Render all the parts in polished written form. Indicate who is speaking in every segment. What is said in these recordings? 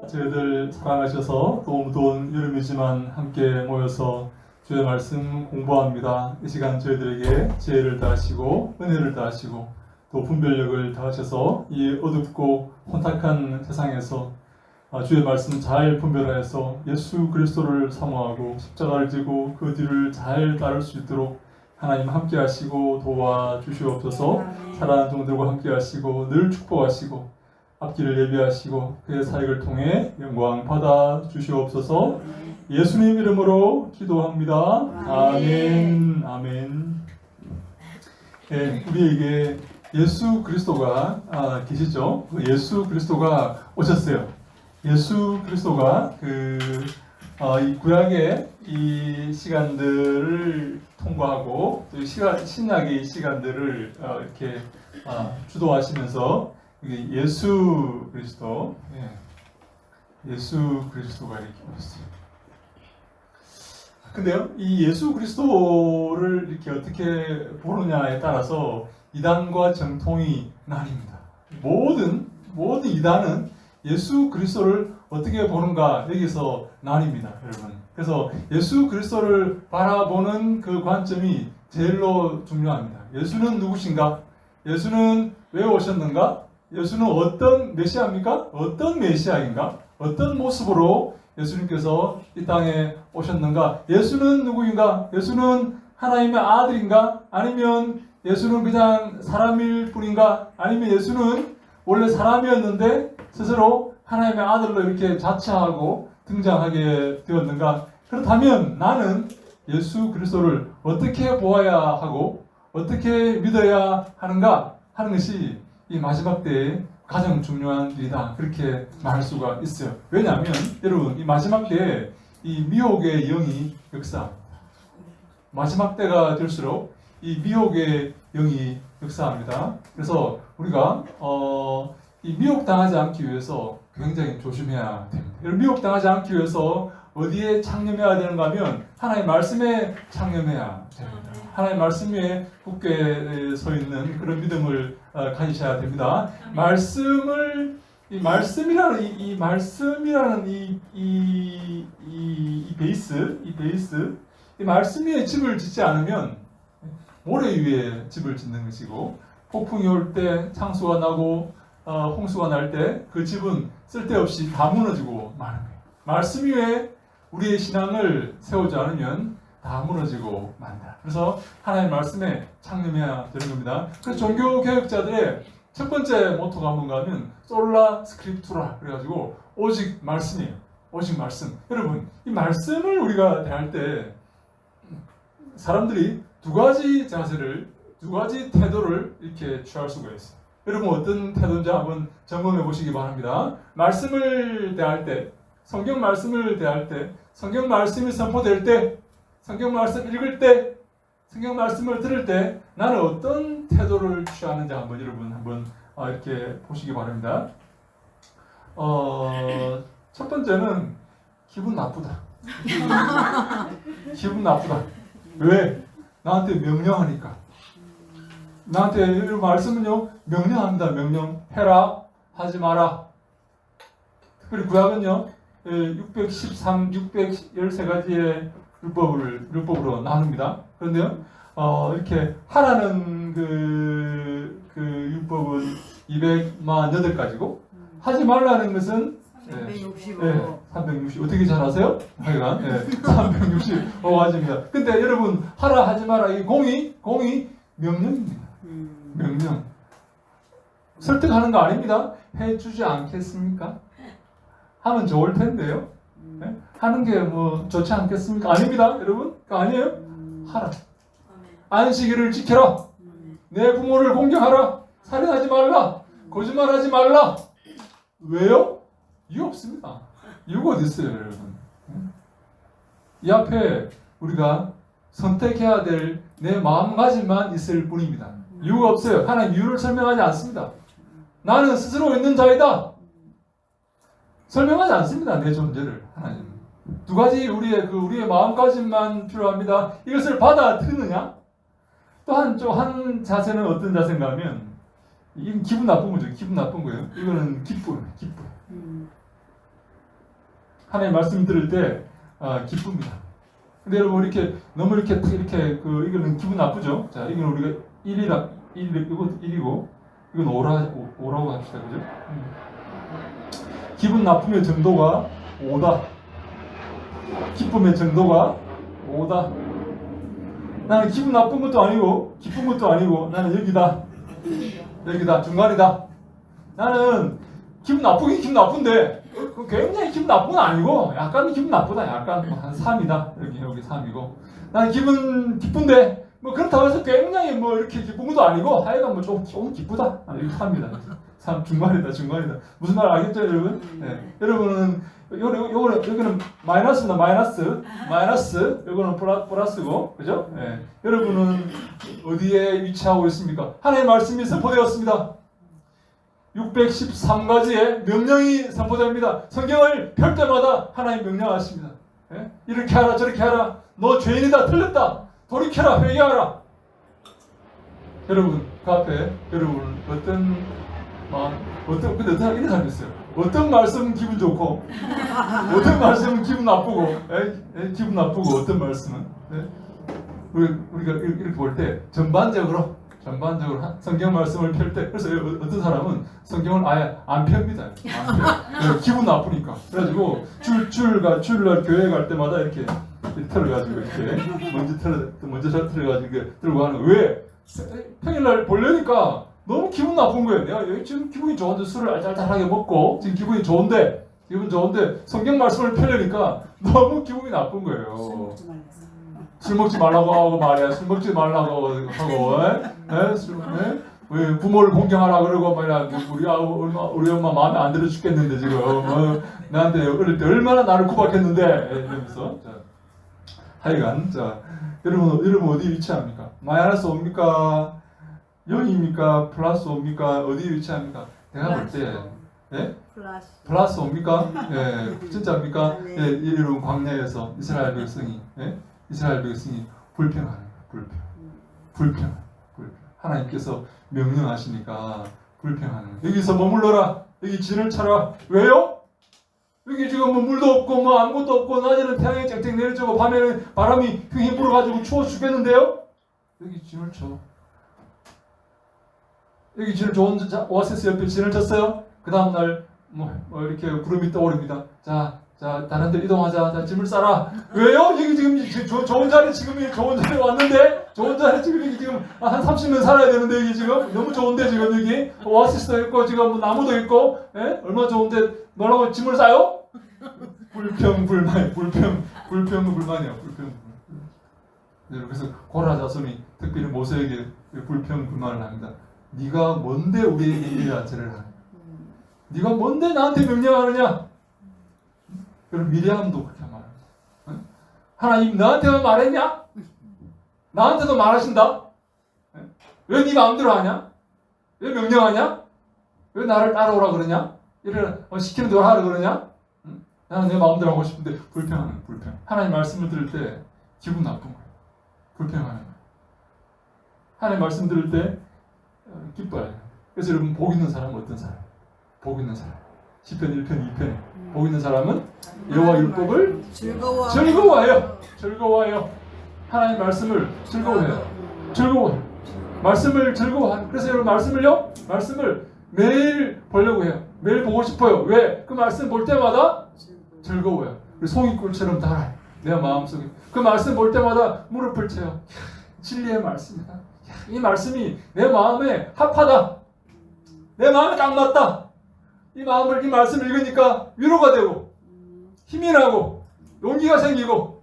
Speaker 1: 저희들 사랑하셔서 또 무더운 여름이지만 함께 모여서 주의 말씀 공부합니다. 이 시간 저희들에게 지혜를 다하시고 은혜를 다하시고 또 분별력을 다하셔서 이 어둡고 혼탁한 세상에서 주의 말씀 잘 분별하여서 예수 그리스도를 사모하고 십자가를 지고 그 뒤를 잘 따를 수 있도록 하나님 함께 하시고 도와주시옵소서. 사랑하는 종들과 함께 하시고 늘 축복하시고 앞길을 예비하시고 그의 사역을 통해 영광 받아 주시옵소서. 예수님 이름으로 기도합니다. 아멘. 아멘. 네, 우리에게 예수 그리스도가 계시죠? 예수 그리스도가 오셨어요. 예수 그리스도가 이 구약의 이 시간들을 통과하고 또 신약의 시간들을 이렇게 주도하시면서 예수 그리스도, 예수 그리스도가 이렇게 오셨어요. 근데요, 이 예수 그리스도를 이렇게 어떻게 보느냐에 따라서 이단과 정통이 나뉩니다. 모든 이단은 예수 그리스도를 어떻게 보는가 여기서 나뉩니다, 여러분. 그래서 예수 그리스도를 바라보는 그 관점이 제일로 중요합니다. 예수는 누구신가? 예수는 왜 오셨는가? 예수는 어떤 메시아입니까? 어떤 메시아인가? 어떤 모습으로 예수님께서 이 땅에 오셨는가? 예수는 누구인가? 예수는 하나님의 아들인가? 아니면 예수는 그냥 사람일 뿐인가? 아니면 예수는 원래 사람이었는데 스스로 하나님의 아들로 이렇게 자처하고 등장하게 되었는가? 그렇다면 나는 예수 그리스도를 어떻게 보아야 하고 어떻게 믿어야 하는가 하는 것이 이 마지막 때에 가장 중요한 일이다. 그렇게 말할 수가 있어요. 왜냐하면 여러분 이 마지막 때에 이 미혹의 영이 역사합니다. 마지막 때가 될수록 이 미혹의 영이 역사합니다. 그래서 우리가 이 미혹당하지 않기 위해서 굉장히 조심해야 됩니다. 미혹당하지 않기 위해서 어디에 창념해야 되는가 하면 하나님의 말씀에 창념해야 됩니다. 하나님의 말씀 위에 굳게 서 있는 그런 믿음을 가지셔야 됩니다. 말씀이라는 이 베이스, 이 말씀 위에 집을 짓지 않으면 모래 위에 집을 짓는 것이고 폭풍이 올 때 창수가 나고 홍수가 날 때 그 집은 쓸데없이 다 무너지고 마는 거예요. 말씀 위에 우리의 신앙을 세우지 않으면 다 무너지고 만다. 그래서 하나님의 말씀에 창념해야 되는 겁니다. 그래서 종교 개혁자들의 첫 번째 모토가 뭔가 하면 솔라 스크립투라 그래가지고 오직 말씀이에요. 오직 말씀. 여러분 이 말씀을 우리가 대할 때 사람들이 두 가지 자세를, 두 가지 태도를 이렇게 취할 수가 있어요. 여러분 어떤 태도인지 한번 점검해 보시기 바랍니다. 말씀을 대할 때, 성경 말씀을 대할 때, 성경 말씀이 선포될 때, 성경 말씀 읽을 때, 성경 말씀을 들을 때 나는 어떤 태도를 취하는지 한번 여러분 한번 이렇게 보시기 바랍니다. 첫 번째는 기분 나쁘다. 기분 나쁘다. 왜? 나한테 명령하니까. 나한테 이 말씀은요 명령합니다. 명령. 해라, 하지 마라. 특별히 구약은요 613가지의 율법으로 나눕니다. 그런데요 이렇게 하라는 그 율법은 248가지고 하지 말라는 것은 360. 어떻게 잘 아세요? 하여간 365가지입니다. 근데 여러분 하라 하지 마라 이 공이 명령입니다. 명령. 설득하는 거 아닙니다. 해주지 않겠습니까? 하면 좋을 텐데요. 네? 하는 게 뭐 좋지 않겠습니까? 아닙니다, 여러분. 그거 아니에요. 하라. 안식일을 지켜라. 내 부모를 공경하라. 살인하지 말라. 거짓말하지 말라. 왜요? 이유 없습니다. 이유가 어디 있어요, 여러분? 이 앞에 우리가 선택해야 될 내 마음가짐만 있을 뿐입니다. 이유가 없어요. 하나님 이유를 설명하지 않습니다. 나는 스스로 있는 자이다. 설명하지 않습니다. 내 존재를 하나님. 두 가지 우리의 마음가짐만 필요합니다. 이것을 받아들이느냐? 또 한 자세는 어떤 자세인가 하면 이건 기분 나쁜 거죠. 기분 나쁜 거예요. 이거는 기쁨. 하나님 말씀 들을 때 기쁩니다. 근데 여러분 이렇게 너무 이렇게 이거는 기분 나쁘죠? 자, 이건 우리가 1이라 1 이거 1이고 이건 5라고 합시다, 그죠? 기분 나쁨의 정도가 5다. 기쁨의 정도가 5다. 나는 기분 나쁜 것도 아니고 기쁜 것도 아니고 나는 여기다 중간이다. 나는 기분 나쁘긴 기분 나쁜데 굉장히 기분 나쁜 건 아니고 약간 기분 나쁘다. 약간 한 3이다. 여기 3이고 나는 기분 기쁜데 뭐 그렇다고 해서 굉장히 뭐 이렇게 기쁜 것도 아니고 하여간 뭐 조금 기쁘다. 이렇게 3이다. 3 중간이다. 무슨 말 알겠죠, 여러분? 네. 여러분은 여기는 마이너스입니다. 마이너스. 요거는 플러스고, 그죠? 네. 여러분은 어디에 위치하고 있습니까? 하나님의 말씀이 선포되었습니다. 613가지의 명령이 선포됩니다. 성경을 펼 때마다 하나님 명령하십니다. 네? 이렇게 하라, 저렇게 하라. 너 죄인이다, 틀렸다. 돌이켜라, 회개하라. 여러분, 그 앞에 여러분 근데 어떤 사람 이런 사람이 있어요. 어떤 말씀은 기분 좋고, 어떤 말씀은 기분 나쁘고, 기분 나쁘고, 어떤 말씀은. 네? 우리가 이렇게 볼 때, 전반적으로 성경 말씀을 펼 때, 그래서 어떤 사람은 성경을 아예 안 펴입니다. 기분 나쁘니까. 그래가지고, 주일날 교회 갈 때마다 이렇게 틀어가지고, 먼저 틀어가지고, 들고 하는 거예요. 왜? 평일날 보려니까, 너무 기분 나쁜 거예요. 내가 여기 지금 기분이 좋은데 술을 알잘잘하게 먹고 지금 기분 좋은데 성경 말씀을 펴려니까 너무 기분이 나쁜 거예요. 술 먹지 말라고 하고 말이야. 술 먹지 말라고 하고 부모를 공경하라 그러고 말이야. 우리 엄마 마음에 안 들어 죽겠는데 지금 나한테 어릴 때 얼마나 나를 구박했는데 이러면서 하여간 여러분 어디 위치합니까? 마이너스 옵니까? 0입니까? 플러스 옵니까? 어디 위치합니까? 내가 볼 때, 예? 플러스 옵니까? 예, 진짜입니까? 예, 여러분 광야에서 이스라엘 백성이 불평합니다. 불평. 하나님께서 명령하시니까 불평하는. 여기서 머물러라. 여기 진을 쳐라. 왜요? 여기 지금 뭐 물도 없고 뭐 아무것도 없고 낮에는 태양이 쨍쨍 내리쬐고 밤에는 바람이 휘휘 불어가지고 추워 죽겠는데요? 여기 진을 쳐. 여기 진을 좋은 오아시스 옆에 진을 쳤어요. 그 다음날 뭐 이렇게 구름이 떠오릅니다. 자 다른 데 이동하자. 자 짐을 싸라. 왜요? 여기 지금 좋은 자리 좋은 자리 왔는데 좋은 자리 지금 여기 지금 한 30년 살아야 되는데 여기 지금 너무 좋은데 지금 여기 오아시스도 있고 지금 뭐 나무도 있고 얼마나 좋은데 뭐라고 짐을 싸요? 불평이야. 그래서 고라 자손이 특별히 모세에게 불평불만을 합니다. 네가 뭔데 우리에게 이래야 저래를 하냐? 네가 뭔데 나한테 명령하느냐? 그럼 미리암도 그렇게 말합니다. 하나님 너한테만 말했냐? 나한테도 말하신다? 왜 네 마음대로 하냐? 왜 명령하냐? 왜 나를 따라오라 그러냐? 이래 시키는 대로 하라 그러냐? 나는 내 마음대로 하고 싶은데 불평. 하나님 말씀을 들을 때 기분 나쁜 거예요. 불평하는 거예요. 하나님 말씀 들을 때 기뻐요. 그래서 여러분 복 있는 사람은 어떤 사람? 복 있는 사람. 시편 1편 2편에 복 있는 사람은 여호와 율법을 즐거워해요. 하나님 말씀을 즐거워해요. 말씀을 즐거워해요. 그래서 여러분 말씀을 매일 보려고 해요. 매일 보고 싶어요. 왜? 그 말씀 볼 때마다 즐거워요. 송이꿀처럼 달아요. 내 마음속에. 그 말씀 볼 때마다 무릎을 쳐요. 진리의 말씀이다. 이 말씀이 내 마음에 합하다. 내 마음에 딱 맞다. 이 말씀을 읽으니까 위로가 되고 힘이 나고 용기가 생기고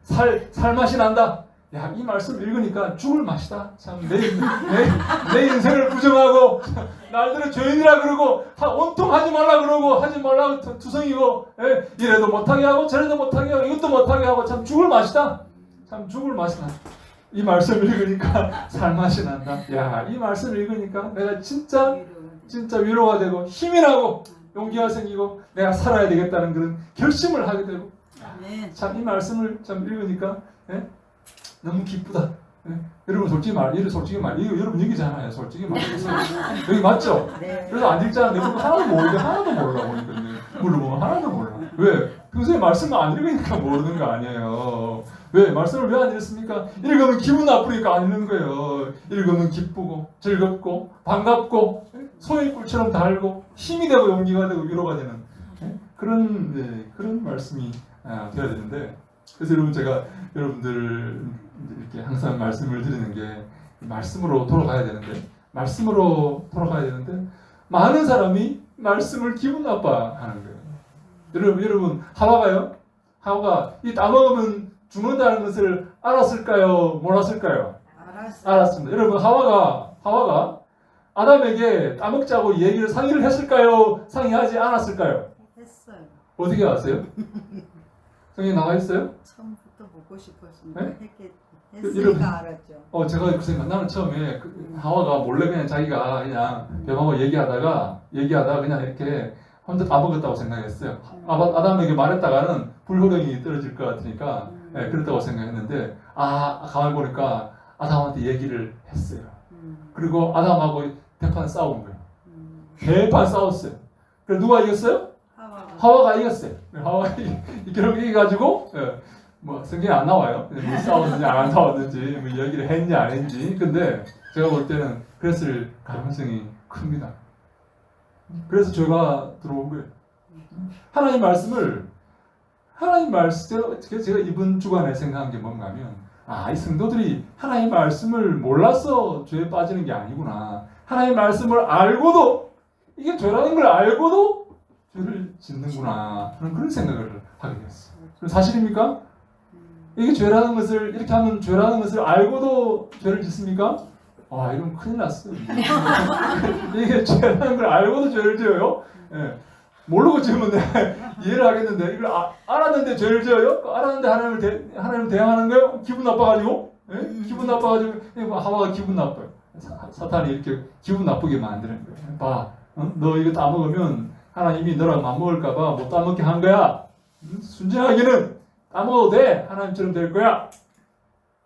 Speaker 1: 살맛이 난다. 야, 이 말씀 읽으니까 죽을 맛이다. 참 내 인생을 부정하고 날들은 죄인이라 그러고 온통 하지 말라고 투성이고 이래도 못하게 하고 저래도 못하게 하고 이것도 못하게 하고 참 죽을 맛이다. 참 죽을 맛이 나. 이 말씀을 읽으니까 살맛이 난다. 야, 이 말씀을 읽으니까 내가 진짜 위로가 되고 힘이 나고 용기가 생기고 내가 살아야 되겠다는 그런 결심을 하게 되고 참 이 말씀을 참 읽으니까 너무 기쁘다. 여러분 솔직히 말해 이거 여러분 얘기잖아요. 솔직히 말해서 여기 맞죠? 그래서 안 읽잖아. 내 보면 하나도 몰라 보니까 물어보면 하나도 몰라. 왜? 평소에 말씀을 안 읽으니까 모르는 거 아니에요. 왜? 말씀을 왜 안 읽습니까? 읽으면 기분 나쁘니까 안 읽는 거예요. 읽으면 기쁘고 즐겁고 반갑고 소의 꿀처럼 달고 힘이 되고 용기가 되고 위로가 되는 그런 말씀이 되어야 되는데, 그래서 여러분, 제가 여러분들 이렇게 항상 말씀을 드리는 게 말씀으로 돌아가야 되는데 많은 사람이 말씀을 기분 나빠하는 거예요. 여러분 하와가 이 따먹으면 죽는다는 것을 알았을까요? 몰랐을까요? 알았습니다. 여러분, 하와가 아담에게 따먹자고 상의를 했을까요? 상의하지 않았을까요?
Speaker 2: 했어요.
Speaker 1: 어떻게 아세요? 성경에 나와 있어요?
Speaker 2: 처음부터 보고 싶었습니다.
Speaker 1: 네?
Speaker 2: 했으니까
Speaker 1: 여러분,
Speaker 2: 알았죠.
Speaker 1: 제가 그 생각, 나는 처음에 하와가 몰래 그냥 자기가 그냥 뱀하고 얘기하다가 그냥 이렇게 혼자 다 먹었다고 생각했어요. 아담에게 말했다가는 불호령이 떨어질 것 같으니까 그랬다고 생각했는데, 가만히 보니까 아담한테 얘기를 했어요. 그리고 아담하고 대판 싸운 거예요. 대판 싸웠어요. 그래서 누가 이겼어요? 하와가 이겼어요. 하와가 결국 이겨가지고 뭐 성경에 안 나와요. 뭐 싸웠는지 안 싸웠는지, 뭐 얘기를 했는지 안 했는지. 근데 제가 볼 때는 그랬을 가능성이 큽니다. 그래서 죄가 들어온 거예요. 하나님 말씀을 제가 이번 주간에 생각한 게 뭔가 하면, 이 성도들이 하나님 말씀을 몰라서 죄에 빠지는 게 아니구나. 하나님 말씀을 알고도, 이게 죄라는 걸 알고도 죄를 짓는구나 하는 그런 생각을 하게 됐어요. 사실입니까? 이게 죄라는 것을, 이렇게 하면 죄라는 것을 알고도 죄를 짓습니까? 이러면 큰일 났어요. 이게 죄라는 걸 알고도 죄를 지어요? 모르고 지으면 이해를 하겠는데, 이걸 알았는데 죄를 지어요? 알았는데 하나님을 대항하는 거예요? 기분 나빠가지고? 기분 나빠가지고, 하와가 기분 나빠요. 사탄이 이렇게 기분 나쁘게 만드는 거예요. 봐, 너 이거 따먹으면 하나님이 너랑 맞먹을까봐 못 따먹게 한 거야. 순진하기는 따먹어도 돼. 하나님처럼 될 거야.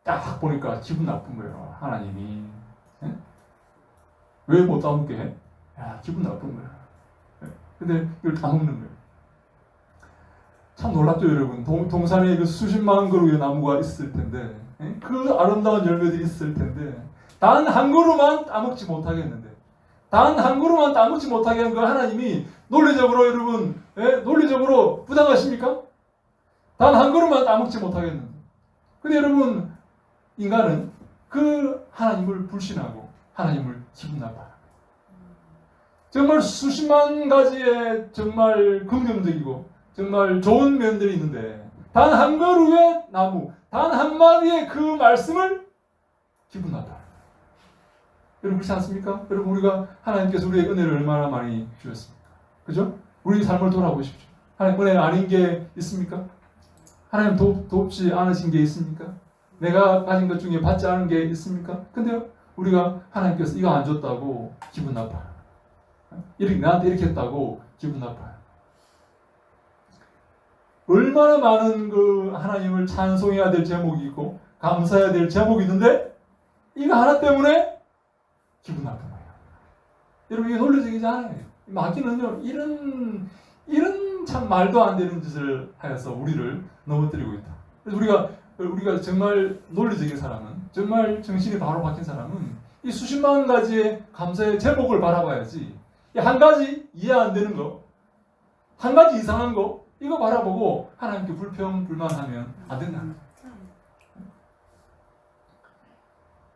Speaker 1: 딱 보니까 기분 나쁜 거예요. 하나님이. 왜 못 따먹게 해? 기분 나쁜 거야. 근데 이걸 다 먹는 거예요. 참 놀랍죠, 여러분. 동산에 그 수십만 그루의 나무가 있을 텐데, 그 아름다운 열매들이 있을 텐데, 단 한 그루만 따먹지 못하겠는데, 단 한 그루만 따먹지 못하게 한 거 하나님이 논리적으로, 여러분, 논리적으로 부당하십니까? 단 한 그루만 따먹지 못하겠는데. 근데 여러분, 인간은 그 하나님을 불신하고 하나님을 기분 나빠합니다. 정말 수십만 가지의 정말 긍정적이고 정말 좋은 면들이 있는데, 단 한 그루의 나무, 단 한마디의 그 말씀을 기분 나빠요. 여러분, 그렇지 않습니까? 여러분, 우리가 하나님께서 우리의 은혜를 얼마나 많이 주셨습니까? 그죠? 우리 삶을 돌아보십시오. 하나님 은혜 아닌 게 있습니까? 하나님 돕지 않으신 게 있습니까? 내가 가진 것 중에 받지 않은 게 있습니까? 근데요, 우리가 하나님께서 이거 안 줬다고 기분 나빠요. 나한테 이렇게 했다고 기분 나빠요. 얼마나 많은 그 하나님을 찬송해야 될 제목이 있고 감사해야 될 제목이 있는데, 이거 하나 때문에 기분 나쁜 거예요. 여러분, 이게 논리적이지 않아요. 마귀는요, 이런 참 말도 안 되는 짓을 하여서 우리를 넘어뜨리고 있다. 그래서 우리가 정말 논리적인 사람은, 정말 정신이 바로 박힌 사람은 이 수십만 가지의 감사의 제목을 바라봐야지, 이 한 가지 이해 안 되는 거, 한 가지 이상한 거, 이거 바라보고 하나님께 불평불만하면 안 된다.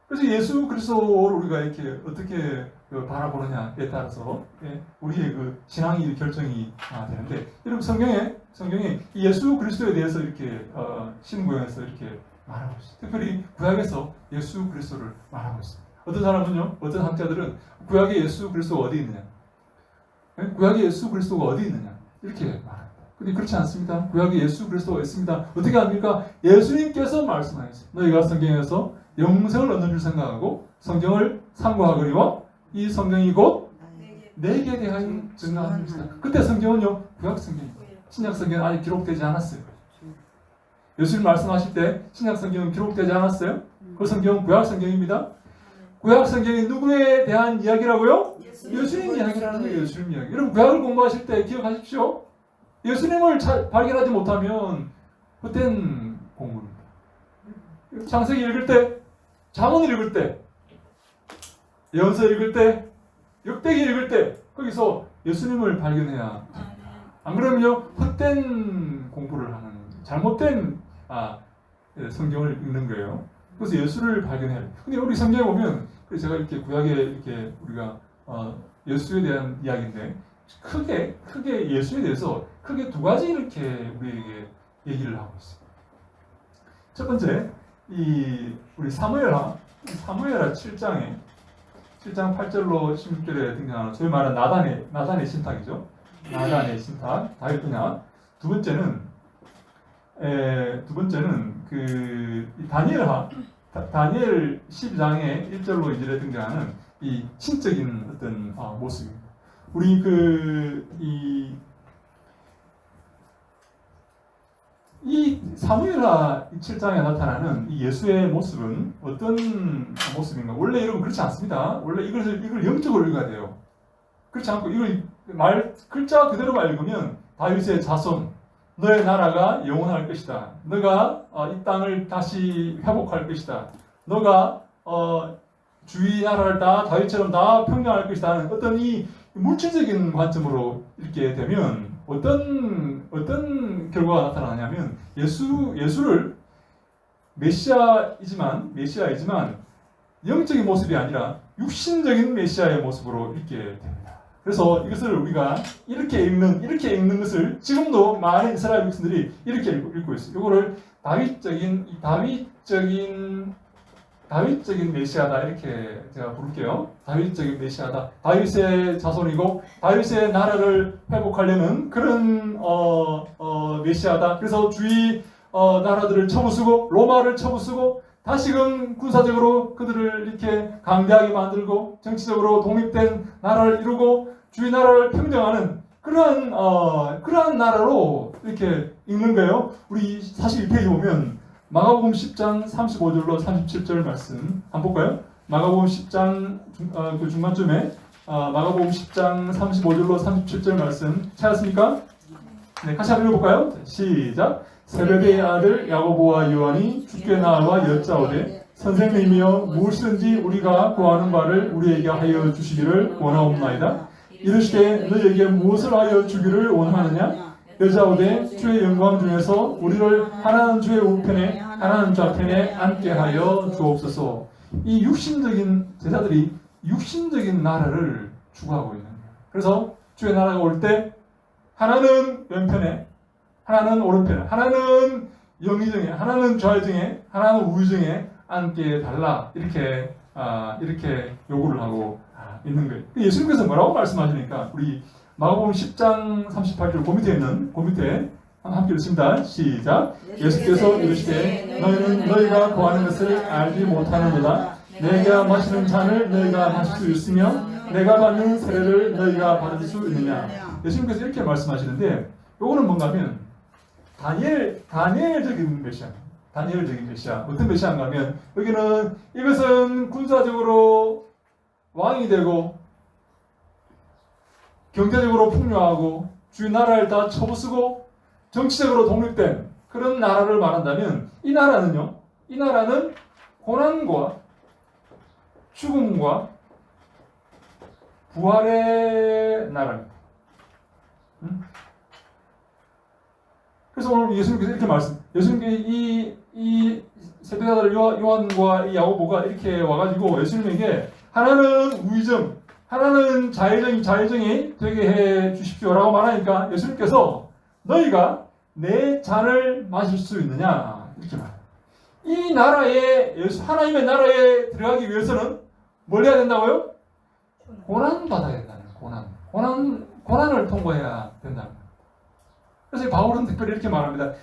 Speaker 1: 그래서 예수 그리스도를 우리가 이렇게 어떻게 바라보느냐에 따라서 우리의 그 신앙이 결정이 되는데, 여러분, 성경에 예수 그리스도에 대해서 이렇게 신구약에서 이렇게 말하고 있어요. 특별히 구약에서 예수 그리스도를 말하고 있습니다. 어떤 사람은요, 어떤 학자들은 구약의 예수 그리스도가 어디 있느냐, 구약의 예수 그리스도가 어디 있느냐 이렇게 말합니다. 근데 그렇지 않습니다. 구약의 예수 그리스도가 있습니다. 어떻게 합니까? 예수님께서 말씀하셨어요. 너희가 성경에서 영생을 얻는 줄 생각하고 성경을 상고하거니와 이 성경이 곧 내게 대하여 증언하는 것이다. 그때 성경은요, 구약 성경입니다. 신약 성경은 아직 기록되지 않았어요. 예수님 말씀하실 때 신약 성경은 기록되지 않았어요. 그 성경은 구약 성경입니다. 구약 성경이 누구에 대한 이야기라고요? 예수님 이야기라는 거예요. 예수님 이야기. 여러분, 구약을 공부하실 때 기억하십시오. 예수님을 발견하지 못하면 헛된 공부입니다. 창세기 읽을 때, 잠언을 읽을 때, 예언서 읽을 때, 역대기 읽을 때 거기서 예수님을 발견해야 안 그러면요 헛된 공부를 하는 잘못된 성경을 읽는 거예요. 그래서 예수를 발견해야 돼요. 근데 우리 성경에 보면 제가 이렇게 구약에 이렇게 우리가 예수에 대한 이야기인데 크게 예수에 대해서 크게 두 가지 이렇게 우리에게 얘기를 하고 있어요. 첫 번째 우리 사무엘하 7장 8절로 16절에 등장하는 소위 말하는 나단의 신탁이죠. 나단의 신탁, 다윗 분야. 두 번째는 다니엘 12장의 1절로 2절에 등장하는 이 신적인 어떤 모습입니다. 우리 이 사무엘하 7장에 나타나는 이 예수의 모습은 어떤 모습인가? 원래 이러면 그렇지 않습니다. 원래 이걸 영적으로 읽어야 돼요. 그렇지 않고 이걸 글자 그대로만 읽으면 다윗의 자손, 너의 나라가 영원할 것이다. 너가 이 땅을 다시 회복할 것이다. 너가 주위 나라를 다 다윗처럼 다 평정할 것이다 하는 어떤 이 물질적인 관점으로 읽게 되면 어떤 결과가 나타나냐면 예수를 메시아이지만 영적인 모습이 아니라 육신적인 메시아의 모습으로 읽게 됩니다. 그래서 이것을 우리가 이렇게 읽는 것을 지금도 많은 이스라엘 백성들이 이렇게 읽고 있어요. 이거를 다윗적인 메시아다 이렇게 제가 부를게요. 다윗적인 메시아다. 다윗의 자손이고 다윗의 나라를 회복하려는 그런 메시아다. 그래서 주위 나라들을 쳐부수고 로마를 쳐부수고 다시금 군사적으로 그들을 이렇게 강대하게 만들고 정치적으로 독립된 나라를 이루고 주위 나라를 평정하는 그러한 나라로 이렇게 읽는 거예요. 우리 41페이지 보면 마가복음 10장 35절로 37절 말씀 한번 볼까요? 마가복음 10장 그 중간쯤에 마가복음 10장 35절로 37절 말씀 찾았습니까? 네, 같이 한번 읽어볼까요? 시작! 세베대의 아들 야고보와 요한이 주께 나와 여짜오되 선생님이여 무엇이든지 우리가 구하는 바를 우리에게 하여 주시기를 원하옵나이다. 이르시되 너희에게 무엇을 하여 주기를 원하느냐? 여짜오되 주의 영광 중에서 우리를 하나는 주의 우편에 하나는 좌편에 앉게 하여 주옵소서. 이 육신적인 제자들이 육신적인 나라를 추구하고 있는 거예요. 그래서 주의 나라가 올 때 하나는 왼편에 하나는 오른편에 하나는 영의정에 하나는 좌의정에 하나는 우의정에 앉게 달라 이렇게 요구를 하고 있는 거예요. 예수님께서 뭐라고 말씀하시니까 우리 마가복음 10장 38절 그 밑에 함께 읽습니다. 시작! 예수께서 이르시되 너희는 너희가 구하는 것을 알지 못하는도다. 내가 마시는 잔을 너희가 마실 수 있으며 내가 받는 세례를 너희가 받을 수 있느냐. 예수님께서 이렇게 말씀하시는데 요거는 뭔가 하면 다니엘적인 메시아. 어떤 메시아인가 하면 여기는 이것은 군사적으로 왕이 되고 경제적으로 풍요하고 주위 나라를 다 쳐부수고 정치적으로 독립된 그런 나라를 말한다면 이 나라는 고난과 죽음과 부활의 나라입니다. 그래서 오늘 예수님께서 이렇게 예수님께서 이 세대자들 요한과 이 야고보가 이렇게 와가지고 예수님에게 하나는 우의정, 하나는 자의정이 되게 해 주십시오라고 말하니까 예수님께서 너희가 내 잔을 마실 수 있느냐 이렇게 말해요. 이 나라에 하나님의 나라에 들어가기 위해서는 뭘 해야 된다고요? 고난 받아야 된다는 고난을 통과해야 된다는 거예요. 그래서 바울은 특별히 이렇게 말합니다.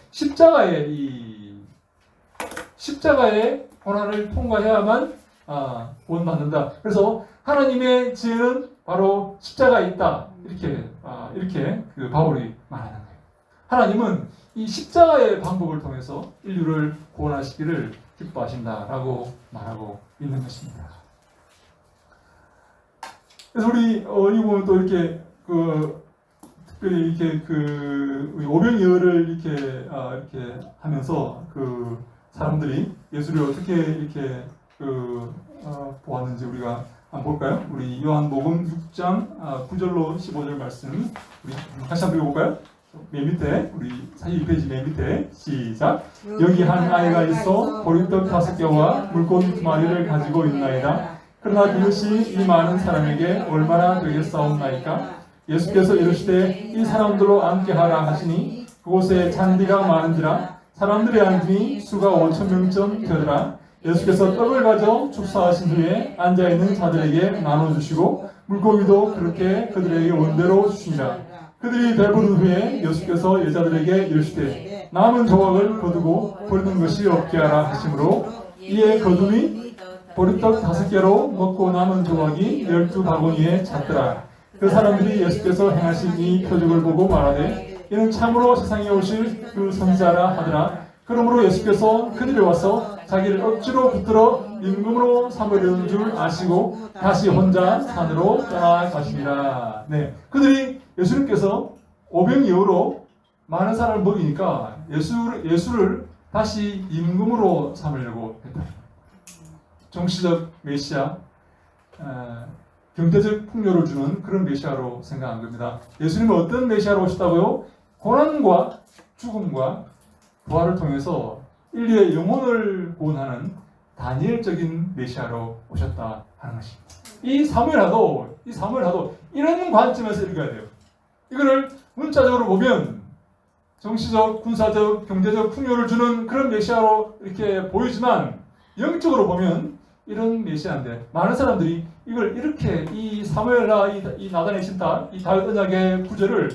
Speaker 1: 십자가의 고난을 통과해야만 구원받는다. 그래서 하나님의 지혜는 바로 십자가에 있다. 이렇게 그 바울이 말하는 거예요. 하나님은 이 십자가의 방법을 통해서 인류를 구원하시기를 기뻐하신다라고 말하고 있는 것입니다. 그래서 우리 이 부분 또 이렇게 이렇게 그 오병이어를 이렇게 하면서 그 사람들이 예수를 어떻게 이렇게 보았는지 우리가 한번 볼까요? 우리 요한복음 6장 9절로 15절 말씀 우리 다시 한번 읽어볼까요? 맨 밑에 우리 42페이지 맨 밑에 시작. 여기 한 아이가 있어 보리떡 5개와 물고기 2마리를 가지고 있나이다. 그러나 그것이 이 많은 사람에게 얼마나 되겠사옵나이까? 예수께서 이르시되 이 사람들로 앉게 하라 하시니 그곳에 잔디가 많은지라 사람들이 앉으니 수가 5,000명쯤 되더라. 예수께서 떡을 가져 축사하신 후에 앉아있는 자들에게 나눠주시고 물고기도 그렇게 그들에게 원대로 주시니라. 그들이 배부른 후에 예수께서 여자들에게 이르시되 남은 조각을 거두고 버리는 것이 없게 하라 하시므로 이에 거둠이 보리떡 5개로 먹고 남은 조각이 12바구니에 찼더라. 그 사람들이 예수께서 행하신 이 표적을 보고 말하되 이는 참으로 세상에 오실 그 선지자라 하더라. 그러므로 예수께서 그들이 와서 자기를 억지로 붙들어 임금으로 삼으려는 줄 아시고 다시 혼자 산으로 떠나가시니라. 네, 그들이 예수님께서 오병이어로 많은 사람을 먹이니까 예수를 다시 임금으로 삼으려고 했다. 정치적 메시아, 경제적 풍요를 주는 그런 메시아로 생각한 겁니다. 예수님은 어떤 메시아로 오셨다고요? 고난과 죽음과 부활을 통해서 인류의 영혼을 구원하는 다니엘적인 메시아로 오셨다 하는 것입니다. 이 사무엘하도 이런 관점에서 읽어야 돼요. 이거를 문자적으로 보면 정치적, 군사적, 경제적 풍요를 주는 그런 메시아로 이렇게 보이지만 영적으로 보면 이런 메시아인데 많은 사람들이 이걸 이렇게 이 사무엘과 이 나단의 신탁, 이 다윗 언약의 구절을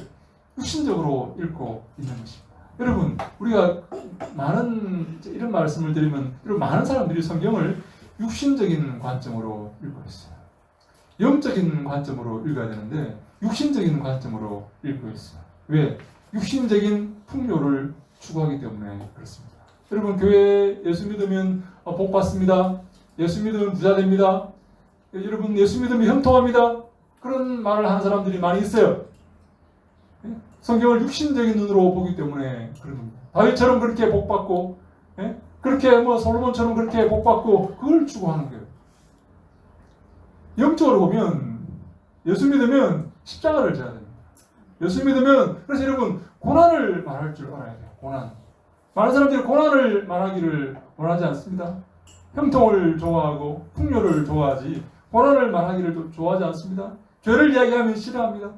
Speaker 1: 육신적으로 읽고 있는 것입니다. 여러분, 우리가 많은 이런 말씀을 드리면 많은 사람들이 성경을 육신적인 관점으로 읽고 있어요. 영적인 관점으로 읽어야 되는데 육신적인 관점으로 읽고 있어요. 왜? 육신적인 풍요를 추구하기 때문에 그렇습니다. 여러분, 교회에 예수 믿으면 복 받습니다. 예수 믿으면 부자 됩니다. 여러분, 예수 믿으면 형통합니다. 그런 말을 하는 사람들이 많이 있어요. 성경을 육신적인 눈으로 보기 때문에 그런 겁니다. 다윗처럼 그렇게 복 받고, 그렇게 솔로몬처럼 그렇게 복 받고 그걸 추구하는 거예요. 영적으로 보면 예수 믿으면 십자가를 져야 됩니다. 예수 믿으면 그래서 여러분 고난을 말할 줄 알아야 돼요. 고난. 많은 사람들이 고난을 말하기를 원하지 않습니다. 형통을 좋아하고 풍요를 좋아하지 고난을 말하기를 좋아하지 않습니다. 죄를 이야기하면 싫어합니다.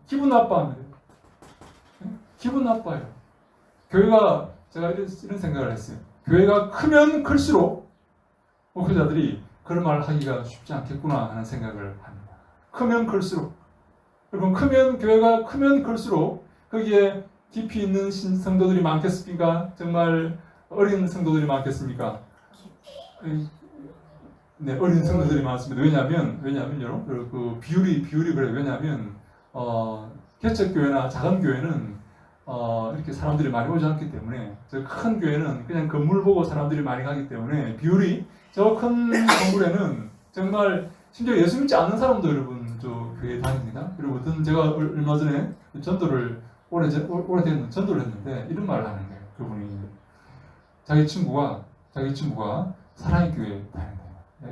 Speaker 1: 기분 나빠합니다. 기분 나빠요. 교회가 제가 이런 생각을 했어요. 교회가 크면 클수록 목회자들이 그런 말을 하기가 쉽지 않겠구나 하는 생각을 합니다. 크면 클수록 여러분 교회가 크면 클수록 거기에 깊이 있는 성도들이 많겠습니까? 정말 어린 성도들이 많겠습니까? 네, 어린 성도들이 많습니다. 왜냐하면요, 그 비율이 그래요. 왜냐하면 개척교회나 작은 교회는 이렇게 사람들이 많이 오지 않기 때문에 저 큰 교회는 그냥 건물 보고 사람들이 많이 가기 때문에 비율이 저 큰 건물에는 정말 심지어 예수 믿지 않는 사람도 여러분 저 교회에 다닙니다. 그리고 제가 얼마 전에 전도를 오래된 전도를 했는데 이런 말을 하는 거예요. 그분이 자기 친구가 사랑의 교회에 다닌다.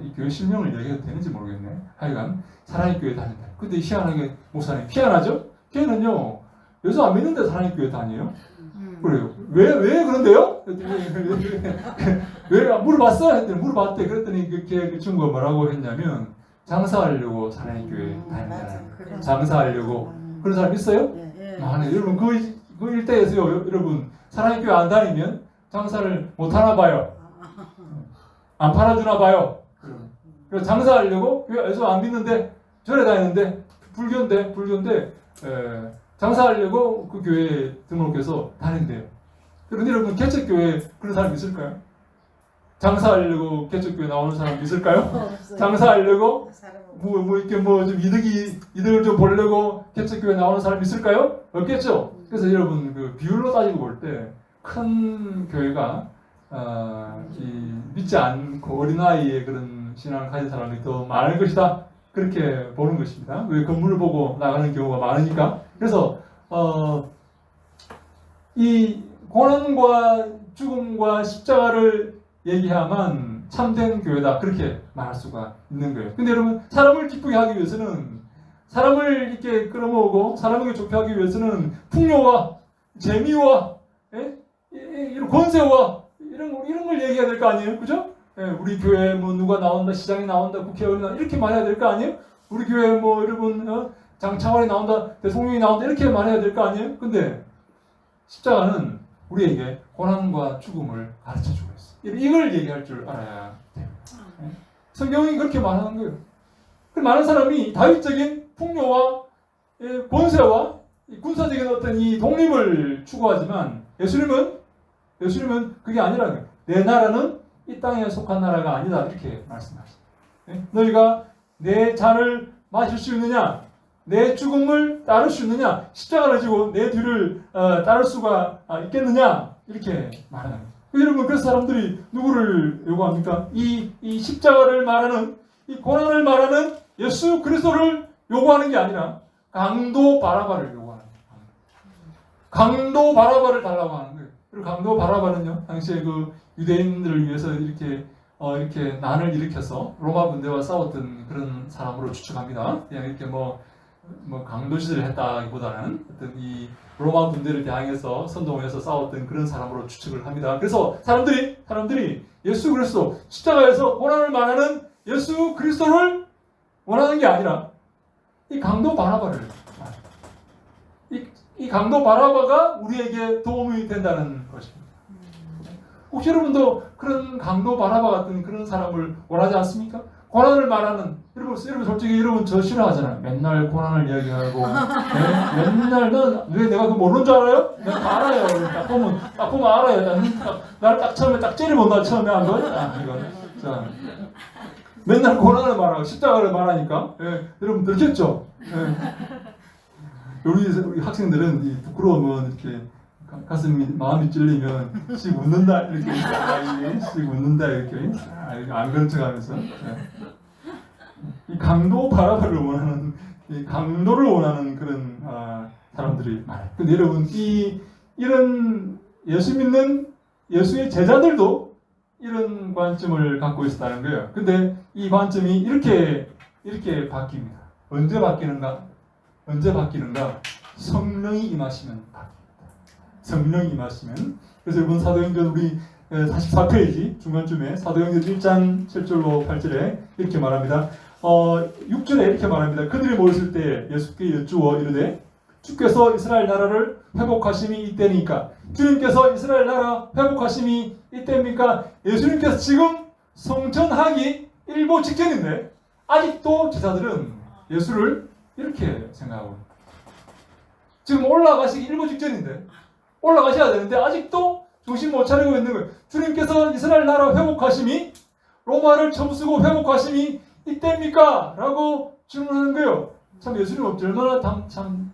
Speaker 1: 이 교회 실명을 얘기해도 되는지 모르겠네. 하여간 사랑의 교회에 다닌다. 근데 희한하게 목사님 희한하죠? 걔는요 예수 안 믿는데 사랑의 교회 다녀요? 그래요. 왜 그런데요? 왜 물어봤어? 했더니 물어봤대. 그랬더니 그 친구가 뭐라고 했냐면 장사하려고 사랑의 교회 다닌다. 장사하려고 그런 사람 있어요?
Speaker 2: 네.
Speaker 1: 네. 여러분 그 일대에서요. 여러분 사랑의 교회 안 다니면 장사를 못 하나 봐요. 안 팔아주나 봐요. 그래서 장사하려고 예수 안 믿는데 절에 다니는데 불교인데 장사하려고 그 교회에 등록해서 다닌대요. 그런데 여러분 개척교회에 그런 사람 있을까요? 장사하려고 개척교회 나오는 사람 있을까요? 장사하려고 좀 이득을 좀 보려고 개척교회 나오는 사람 있을까요? 없겠죠. 그래서 여러분 그 비율로 따지고 볼 때 큰 교회가 믿지 않고 어린아이의 그런 신앙을 가진 사람이 더 많을 것이다. 그렇게 보는 것입니다. 왜 건물을 보고 나가는 경우가 많으니까. 그래서 이 고난과 죽음과 십자가를 얘기하면 참된 교회다 그렇게 말할 수가 있는 거예요. 근데 여러분 사람을 기쁘게 하기 위해서는 사람을 이렇게 끌어모으고 사람에게 좋게 하기 위해서는 풍요와 재미와 이런 권세와 이런 걸 얘기해야 될 거 아니에요, 그죠? 우리 교회 뭐 누가 나온다, 시장에 나온다, 국회의원이 나온다 이렇게 말해야 될 거 아니에요? 우리 교회 뭐 여러분 장차관이 나온다, 대통령이 나온다 이렇게 말해야 될 거 아니에요? 근데 십자가는 우리에게 고난과 죽음을 가르쳐주고 있어요. 이걸 얘기할 줄 알아야 돼요. 성경이 그렇게 말하는 거예요. 많은 사람이 다윗적인 풍요와 권세와 군사적인 어떤 이 독립을 추구하지만 예수님은 그게 아니라는 거예요. 내 나라는 이 땅에 속한 나라가 아니다 이렇게 말씀하셨어요. 너희가 내 잔을 마실 수 있느냐? 내 죽음을 따를 수 있느냐? 십자가를 지고 내 뒤를 따를 수가 있겠느냐? 이렇게 말하는 거예요. 여러분 그래서 사람들이 누구를 요구합니까? 이 십자가를 말하는 이 고난을 말하는 예수 그리스도를 요구하는 게 아니라 강도 바라바를 요구하는 거예요. 강도 바라바를 달라고 하는 거예요. 그리고 강도 바라바는요 당시에 그 유대인들을 위해서 이렇게 난을 일으켜서 로마 군대와 싸웠던 그런 사람으로 추측합니다. 그냥 이렇게 뭐 강도짓을 했다기보다는 어떤 이 로마 군대를 대항해서 선동해서 싸웠던 그런 사람으로 추측을 합니다. 그래서 사람들이 예수 그리스도 십자가에서 고난을 말하는 예수 그리스도를 원하는 게 아니라 이 강도 바라바를 이 강도 바라바가 우리에게 도움이 된다는 것입니다. 혹시 여러분도 그런 강도 바라바 같은 그런 사람을 원하지 않습니까? 고난을 말하는 여러분 솔직히 여러분 저 싫어하잖아요. 맨날 고난을 이야기하고 맨날 넌 왜 내가 그거 모르는 줄 알아요? 내가 다 알아요. 딱 보면 알아요. 나를 딱 처음에 딱 째려본다 처음에 한 거. 자 맨날 고난을 말하고 십자가를 말하니까 여러분 들겠죠? 우리 학생들은 이 부끄러우면 이렇게 마음이 찔리면 씩 웃는다 이렇게 씩 웃는다 이렇게 안 그런 척하면서 이 강도 바라바를 원하는 이 강도를 원하는 그런 사람들이 많아요. 근데 여러분 이런 예수 믿는 예수의 제자들도 이런 관점을 갖고 있었다는 거예요. 근데 이 관점이 이렇게 바뀝니다. 언제 바뀌는가? 성령이 임하시면 바뀝니다. 성령이 임하시면. 그래서 이번 사도행전 우리 44페이지 중간쯤에 사도행전 1장 7절로 8절에 이렇게 말합니다. 6절에 이렇게 말합니다. 그들이 모였을 때 예수께 여쭈어 이르되 주께서 이스라엘 나라를 회복하심이 이때니까. 주님께서 이스라엘 나라 회복하심이 이때입니까? 예수님께서 지금 성천하기 일보 직전인데 아직도 제자들은 예수를 이렇게 생각하고 있습니다. 지금 올라가시기 일보 직전인데 올라가셔야 되는데 아직도 정신 못 차리고 있는 거예요. 주님께서 이스라엘 나라 회복하심이 로마를 점쓰고 회복하심이 이때입니까? 라고 질문하는 거예요. 참 예수님 얼마나 참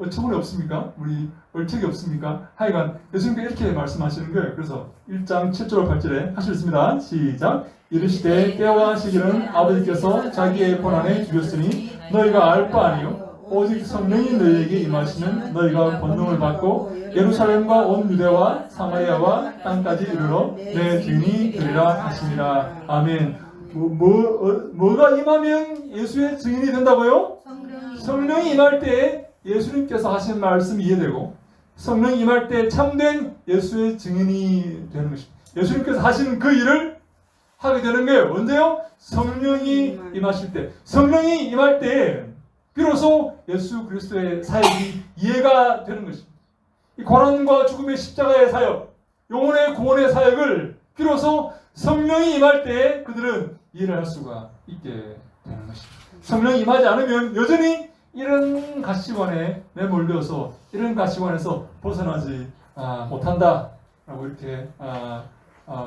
Speaker 1: 어처구니 없습니까? 우리 얼척이 없습니까? 하여간 예수님께서 이렇게 말씀하시는 거예요. 그래서 1장 7절 8절에 하시겠습니다. 시작. 이르시되 때와 시기는 아버지께서 자기의 권한에 주셨으니 너희가 알 바 아니요 오직 성령이 너희에게 임하시면 너희가 권능을 받고 예루살렘과 온 유대와 사마리아와 땅까지 이르러 내 증인이 되리라 하시니라. 아멘. 뭐가 임하면 예수의 증인이 된다고요? 성령이 임할 때 예수님께서 하신 말씀이 이해되고 성령이 임할 때 참된 예수의 증인이 되는 것입니다. 예수님께서 하신 그 일을 하게 되는 거예요. 언제요? 성령이 임하실 때. 성령이 임할 때 비로소 예수 그리스도의 사역이 이해가 되는 것입니다. 이 고난과 죽음의 십자가의 사역, 영혼의 구원의 사역을 비로소 성령이 임할 때 그들은 이해를 할 수가 있게 되는 것입니다. 성령이 임하지 않으면 여전히 이런 가치관에 매몰려서 이런 가치관에서 벗어나지 못한다라고 이렇게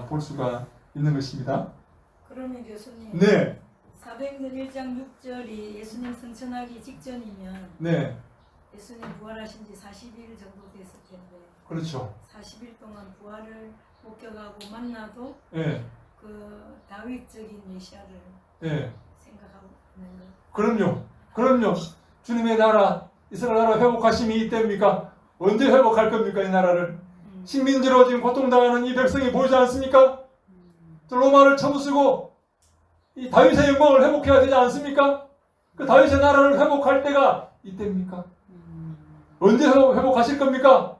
Speaker 1: 볼 수가 있는 것입니다.
Speaker 2: 그러면 교수님.
Speaker 1: 네.
Speaker 2: 사도행전 1장 6절이 예수님 승천하기 직전이면
Speaker 1: 네.
Speaker 2: 예수님 부활하신 지 40일 정도 됐을 텐데
Speaker 1: 그렇죠.
Speaker 2: 40일 동안 부활을 목격하고 만나도
Speaker 1: 네.
Speaker 2: 그 다윗적인 메시아를
Speaker 1: 네.
Speaker 2: 생각하고 있는 거.
Speaker 1: 그럼요. 주님의 나라, 이스라엘 나라 회복하심이 이때입니까? 언제 회복할 겁니까? 이 나라를 식민지로 지금 고통당하는 이 백성이 보이지 않습니까? 저 로마를 쳐부수고 이 다윗의 영광을 회복해야 되지 않습니까? 그 다윗의 나라를 회복할 때가 이때입니까? 언제 회복하실 겁니까?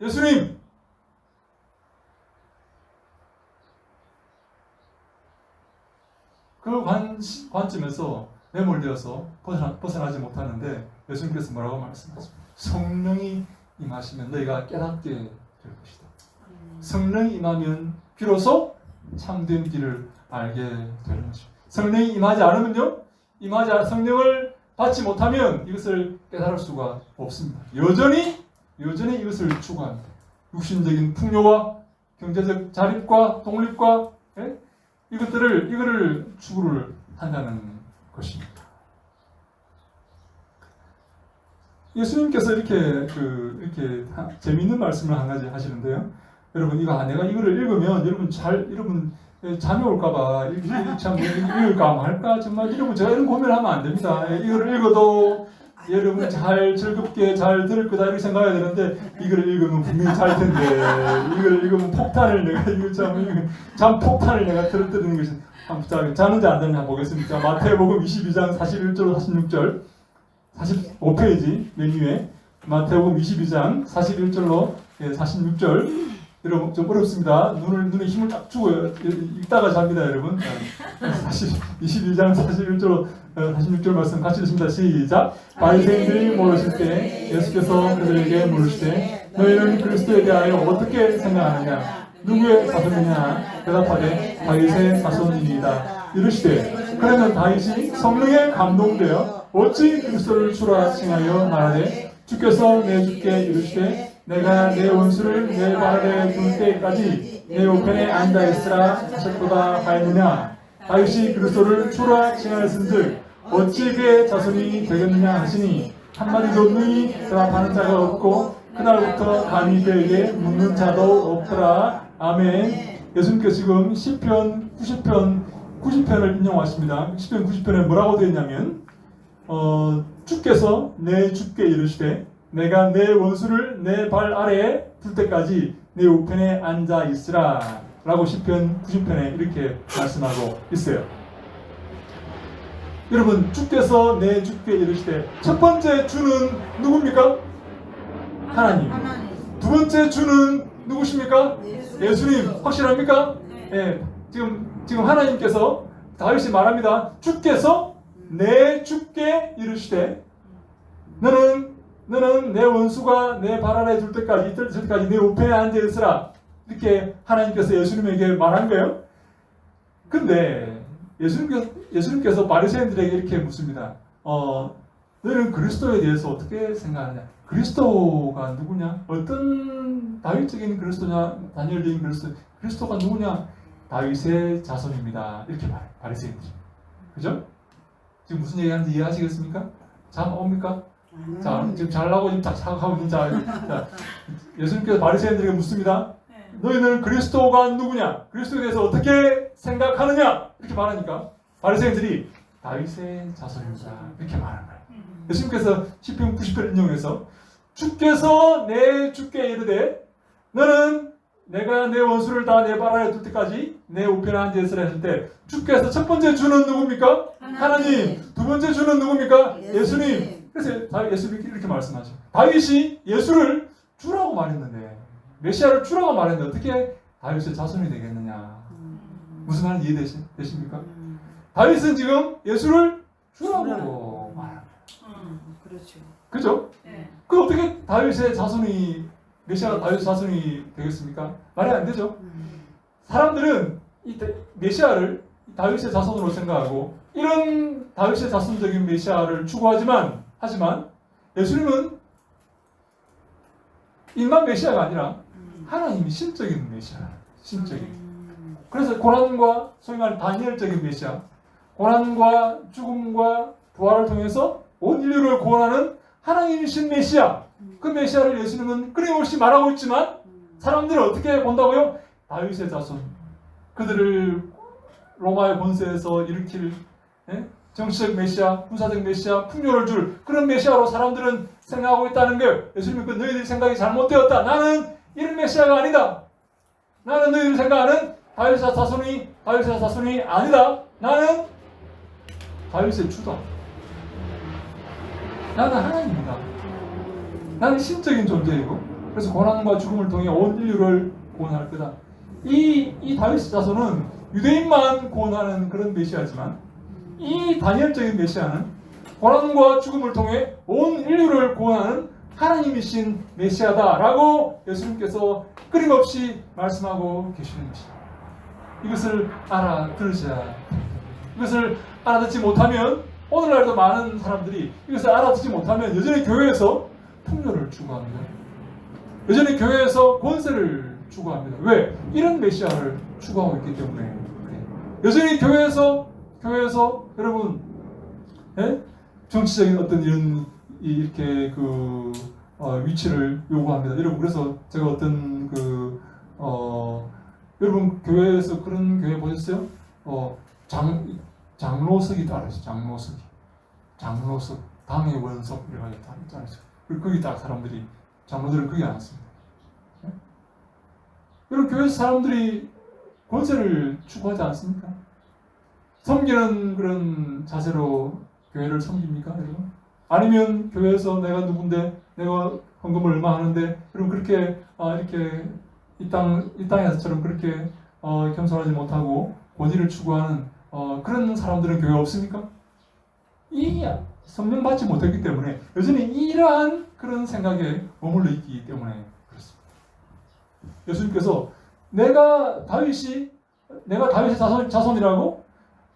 Speaker 1: 예수님! 그 관점에서 매몰되어서 벗어나지 못하는데 예수님께서 뭐라고 말씀하십니까? 성령이 임하시면 너희가 깨닫게 될 것이다. 성령이 임하면 비로소 참된 길을 알게 되는 것입니다. 성령이 임하지 않으면요, 성령을 받지 못하면 이것을 깨달을 수가 없습니다. 여전히 이것을 추구합니다. 육신적인 풍요와 경제적 자립과 독립과 이거를 추구를 한다는 것입니다. 예수님께서 이렇게 재미있는 말씀을 한 가지 하시는데요. 여러분 내가 이거를 읽으면 여러분 잠이 올까봐 참 읽을까 말까 정말 여러분 제가 이런 고민을 하면 안 됩니다. 이거를 읽어도 여러분 잘 즐겁게 잘 들을 거다 이렇게 생각해야 되는데 이걸 읽으면 분명히 잘 텐데 이걸 읽으면 폭탄을 내가 잠 폭탄을 내가 들었다는 것이 한번 자는지 안 자는지 한번 보겠습니다. 마태복음 22장 41절 46절 45페이지 맨 위에 마태복음 22장 41절로 46절 여러분 좀 어렵습니다. 눈에 힘을 딱 주고 읽다가 잡니다 여러분. 22장 41절 46절 말씀 같이 읽습니다. 시작. 바리새인들이 모르실 때 예수께서 그들에게 물으시되 너희는 그리스도에 대하여 어떻게 생각하느냐? 누구의 자손이냐? 대답하되 다윗의 자손이니이다. 이르시되 그러면 다윗이 성령에 감동되어 어찌 그리스도를 주라 칭하여 말하되 주께서 내 주께 이르시되 내가 내 원수를 내 발 아래 둘 때까지 내 우편에 앉아 있으라 하셨도다 하였느냐? 다윗이 그리스도를 주라 칭하였은즉 어찌 그의 자손이 되겠느냐 하시니 한마디도 능히 대답하는 자가 없고 그날부터 감히 그에게 묻는 자도 없더라. 아멘. 예수님께서 지금 시편 90편을 인용하십니다. 시편 90편에 뭐라고 되어 있냐면 주께서 내 주께 이르시되 내가 내 원수를 내 발 아래에 둘 때까지 내 우편에 앉아 있으라 라고 시편 90편에 이렇게 말씀하고 있어요. 여러분 주께서 내 주께 이르시되 첫 번째 주는 누굽니까? 하나님. 두 번째 주는 누구십니까? 예수님. 확실합니까? 네. 지금 하나님께서 다윗이 말합니다. 주께서 내 주께 이르시되 너는 내 원수가 내 발 아래 둘 때까지 내 우편에 앉아 있으라. 이렇게 하나님께서 예수님에게 말한 거예요. 근데 예수님께서 바리새인들에게 이렇게 묻습니다. 너희는 그리스도에 대해서 어떻게 생각하느냐? 그리스도가 누구냐? 어떤 다윗적인 그리스도냐? 다니엘적인 그리스도가 누구냐? 다윗의 자손입니다. 이렇게 말해요. 바리새인들이. 그죠? 지금 무슨 얘기하는지 이해하시겠습니까? 잠 옵니까? 자, 지금 잘나고 지금 딱 하고 있는 자, 예수님께서 바리새인들에게 묻습니다. 너희는 그리스도가 누구냐? 그리스도에 대해서 어떻게 생각하느냐? 이렇게 말하니까 바리새인들이 다윗의 자손입니다. 이렇게 말하는 거예요. 예수님께서 시편 90편 인용해서 주께서 내 주께 이르되 너는 내가 내 원수를 다 내 발 아래 둘 때까지 내 우편에 앉아 있으라 했을 때 주께서 첫 번째 주는 누굽니까? 하나님. 두 번째 주는 누굽니까? 예수님. 그래서 예수님이 이렇게 말씀하죠. 다윗이 예수를 주라고 말했는데 메시아를 주라고 말했는데 어떻게 다윗의 자손이 되겠느냐? 무슨 말인지 이해되십니까? 다윗은 지금 예수를 주라고 말합니다.
Speaker 2: 그렇죠.
Speaker 1: 그죠?
Speaker 2: 네.
Speaker 1: 그 어떻게 다윗의 자손이 메시아가 다윗의 자손이 되겠습니까? 말이 안 되죠. 사람들은 이 메시아를 다윗의 자손으로 생각하고 이런 다윗의 자손적인 메시아를 추구하지만 예수님은 인간 메시아가 아니라 하나님이 신적인 메시아, 신적인. 그래서 고난과 소위 말하는 다니엘적인 메시아, 고난과 죽음과 부활을 통해서 온 인류를 구원하는 하나님이신 메시아. 그 메시아를 예수님은 끊임없이 말하고 있지만 사람들은 어떻게 본다고요? 다윗의 자손. 그들을 로마의 권세에서 일으킬 정치적 메시아, 군사적 메시아, 풍요를 줄 그런 메시아로 사람들은 생각하고 있다는 거예요. 예수님은 그 너희들 생각이 잘못되었다. 나는 이런 메시아가 아니다. 나는 너희들 생각하는 다윗의 자손이 아니다. 나는 다윗의 주다. 나는 하나님이다. 나는 신적인 존재이고, 그래서 고난과 죽음을 통해 온 인류를 구원할 거다. 이 다윗의 자손은 유대인만 구원하는 그런 메시아지만, 이 다니엘적인 메시아는 고난과 죽음을 통해 온 인류를 구원하는 하나님이신 메시아다라고 예수님께서 끊임없이 말씀하고 계시는 것입니다. 이것을 알아들으셔야 합니다. 이것을 알아듣지 못하면, 오늘날도 많은 사람들이 이것을 알아듣지 못하면 여전히 교회에서 풍요를 추구합니다. 여전히 교회에서 권세를 추구합니다. 왜? 이런 메시아를 추구하고 있기 때문에 그래요. 여전히 교회에서 여러분, 예? 정치적인 어떤 이런 이렇게 위치를 요구합니다. 여러분, 그래서 제가 어떤 여러분 교회에서 그런 교회 보셨어요? 장로석이 따르죠. 장로석, 당의 원석 이렇게 따르죠. 그리고 거기 딱 사람들이, 장로들은 거기 앉습니다. 예? 여러분, 교회에서 사람들이 권세를 추구하지 않습니까? 섬기는 그런 자세로 교회를 섬깁니까, 여러분? 아니면 교회에서 내가 누군데, 내가 헌금을 얼마 하는데, 그럼 그렇게 이렇게 이 땅에서처럼 그렇게 겸손하지 못하고 권위를 추구하는 그런 사람들은 교회 없습니까? 이 성령 받지 못했기 때문에 여전히 이러한 그런 생각에 머물러 있기 때문에 그렇습니다. 예수님께서 내가 다윗의 자손이라고,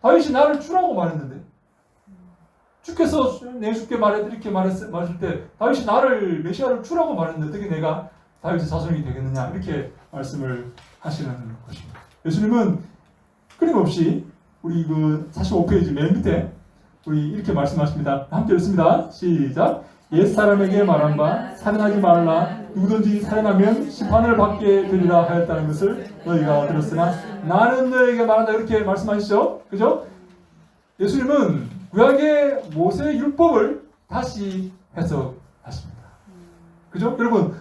Speaker 1: 다윗이 나를 주라고 말했는데, 주께서 내 주께 이렇게 말했을 때 다윗이 나를 메시아를 주라고 말했는데 어떻게 내가 다윗의 자손이 되겠느냐, 이렇게 말씀을 하시는 것입니다. 예수님은 끊임없이 우리 45페이지 맨 밑에 우리 이렇게 말씀하십니다. 함께 읽습니다. 시작. 옛 사람에게 말한 바 살인하지 말라. 누구든지 살인하면 심판을 받게 되리라 하였다는 것을 너희가 들었으나 나는 너에게 말한다. 이렇게 말씀하시죠. 그죠? 예수님은 구약의 모세의 율법을 다시 해석하십니다. 그죠? 여러분,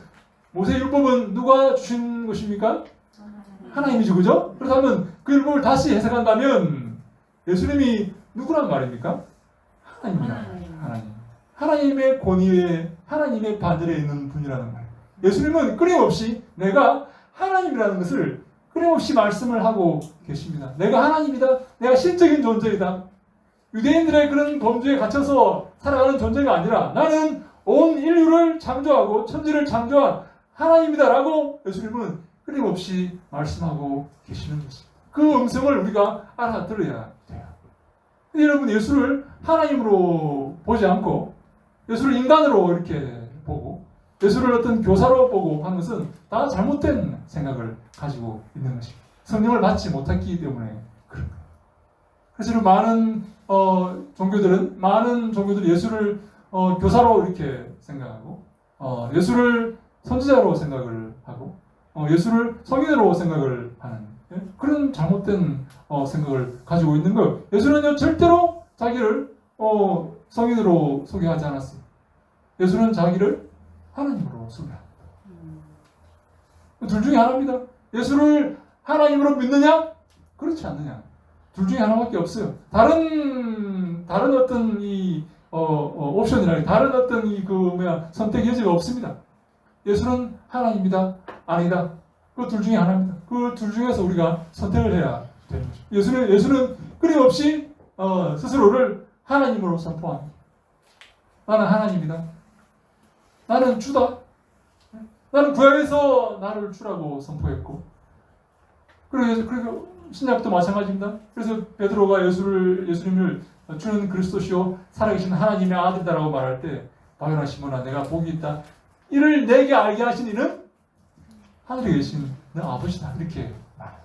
Speaker 1: 모세의 율법은 누가 주신 것입니까? 하나님이죠. 그죠? 그렇다면 그 율법을 다시 해석한다면 예수님이 누구란 말입니까? 하나님. 하나님의 권위에, 하나님의 반열에 있는 분이라는 말이에요. 예수님은 끊임없이 내가 하나님이라는 것을 끊임없이 말씀을 하고 계십니다. 내가 하나님이다. 내가 신적인 존재이다. 유대인들의 그런 범주에 갇혀서 살아가는 존재가 아니라 나는 온 인류를 창조하고 천지를 창조한 하나님이다라고 예수님은 끊임없이 말씀하고 계시는 것입니다. 그 음성을 우리가 알아들어야 돼요. 여러분, 예수를 하나님으로 보지 않고 예수를 인간으로 이렇게 보고 예수를 어떤 교사로 보고 하는 것은 다 잘못된 생각을 가지고 있는 것입니다. 성령을 받지 못했기 때문에 그런 거예요. 그래서 많은 종교들이 예수를 교사로 이렇게 생각하고 예수를 선지자로 생각을 하고 예수를 성인으로 생각을 하는 그런 잘못된 생각을 가지고 있는 거예요. 예수는요 절대로 자기를 성인으로 소개하지 않았어요. 예수는 자기를 하나님으로 소개합니다. 둘 중에 하나입니다. 예수를 하나님으로 믿느냐? 그렇지 않느냐? 둘 중에 하나밖에 없어요. 다른 어떤 옵션이나 다른 어떤 선택 여지가 없습니다. 예수는 하나님이다, 아니다. 그 둘 중에 하나입니다. 그 둘 중에서 우리가 선택을 해야 되는 거죠. 예수는 끊임없이 스스로를 하나님으로 선포합니다. 나는 하나님이다. 나는 주다. 나는 구약에서 나를 주라고 선포했고, 그리고 신약도 마찬가지입니다. 그래서 베드로가 예수님을 주는 그리스도시요 살아계신 하나님의 아들이다라고 말할 때 바요나 시몬아 내가 복이 있다. 이를 내게 알게 하신 이는 하늘에 계신 내 아버지다. 이렇게 말해요.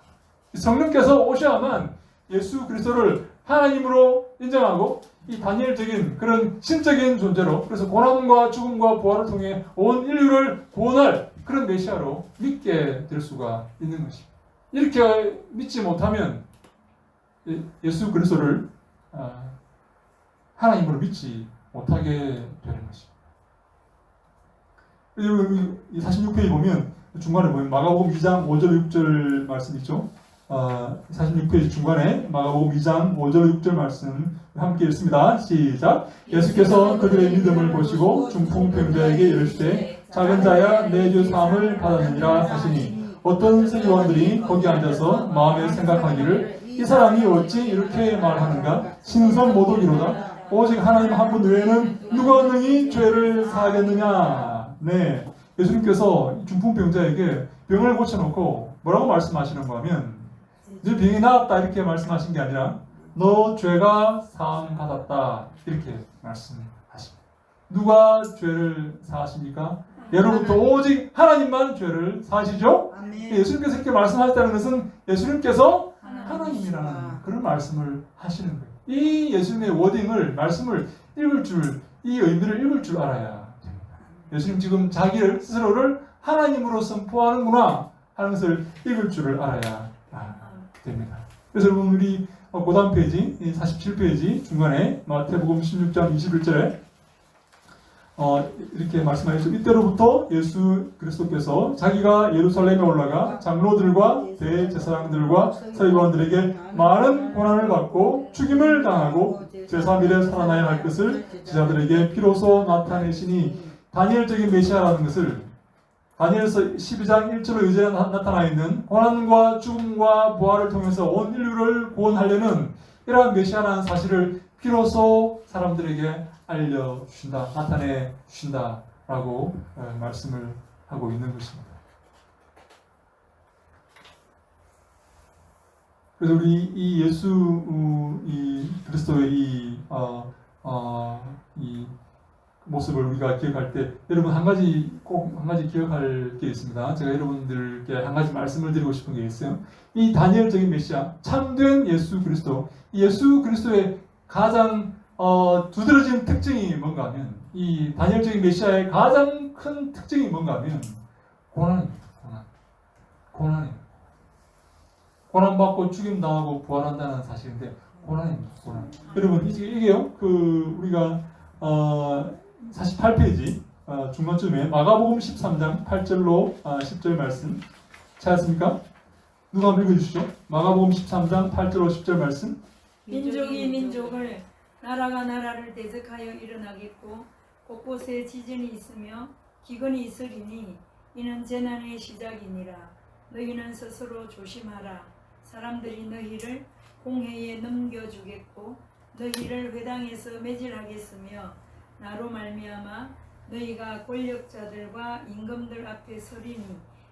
Speaker 1: 성령께서 오셔야만 예수 그리스도를 하나님으로 인정하고 이 다니엘적인 그런 신적인 존재로, 그래서 고난과 죽음과 부활을 통해 온 인류를 구원할 그런 메시아로 믿게 될 수가 있는 것입니다. 이렇게 믿지 못하면 예수 그리스도를 하나님으로 믿지 못하게 되는 것입니다. 그리고 이 46페이지 보면 중간에 보면 마가복음 2장 5절 6절 말씀 있죠. 46페이지 중간에 마가복음 2장 5절 6절 말씀 함께 읽습니다. 시작. 예수께서 그들의 믿음을 보시고 중풍병자에게 이르시되 작은 자야 내 죄 사함을 받았느니라 하시니 어떤 서기관들이 거기 앉아서 마음에 생각하기를 이 사람이 어찌 이렇게 말하는가 신선 모독이로다 오직 하나님 한 분 외에는 누가 능히 죄를 사하겠느냐. 네, 예수님께서 중풍병자에게 병을 고쳐놓고 뭐라고 말씀하시는가 하면 네 병이 나았다 이렇게 말씀하신 게 아니라 너 죄가 사함 받았다 이렇게 말씀하십니다. 누가 죄를 사하십니까? 예로부터 오직 하나님만 죄를 사하시죠. 예수님께서 이렇게 말씀하셨다는 것은 예수님께서 하나님이라는 그런 말씀을 하시는 거예요. 이 예수님의 워딩을 말씀을 읽을 줄, 이 의미를 읽을 줄 알아야 됩니다. 예수님 지금 자기를 스스로를 하나님으로 선포하는구나 하는 것을 읽을 줄을 알아야 됩니다. 그래서 여러분 우리 그 다음 페이지 47페이지 중간에 마태복음 16장 21절에 이렇게 말씀하셨죠. 이때로부터 예수 그리스도께서 자기가 예루살렘에 올라가 장로들과 대제사장들과 서기관들에게 많은 고난을 받고 죽임을 당하고 제3일에 살아나야 할 것을 제자들에게 비로소 나타내시니 다니엘적인 메시아라는 것을 다니엘서 12장 1절로 이제 나타나 있는 고난과 죽음과 부활을 통해서 온 인류를 구원하려는 이러한 메시아라는 사실을 비로소 사람들에게 알려주신다, 나타내 주신다라고 말씀을 하고 있는 것입니다. 그래서 우리 이 예수 이 그리스도의 이 모습을 우리가 기억할 때 여러분 꼭 한 가지 기억할 게 있습니다. 제가 여러분들께 한 가지 말씀을 드리고 싶은 게 있어요. 이 다니엘적인 메시아, 참된 예수 그리스도, 이 예수 그리스도의 가장 두드러진 특징이 뭔가 하면 이 다니엘적인 메시아의 가장 큰 특징이 뭔가 하면 고난입니다. 고난입니다. 고난받고 죽임당하고 부활한다는 사실인데 고난입니다. 고난. 여러분 이게요 우리가 48페이지 중간쯤에 마가복음 13장 8절로 10절 말씀 찾았습니까? 누가 한번 읽어주시죠. 마가복음 13장 8절로 10절 말씀.
Speaker 2: 민족이 민족을 나라가 나라를 대적하여 일어나겠고 곳곳에 지진이 있으며 기근이 있으리니 이는 재난의 시작이니라. 너희는 스스로 조심하라. 사람들이 너희를 공회에 넘겨주겠고 너희를 회당에서 매질하겠으며 나로 말미암아 너희가 권력자들과 임금들 앞에 서리니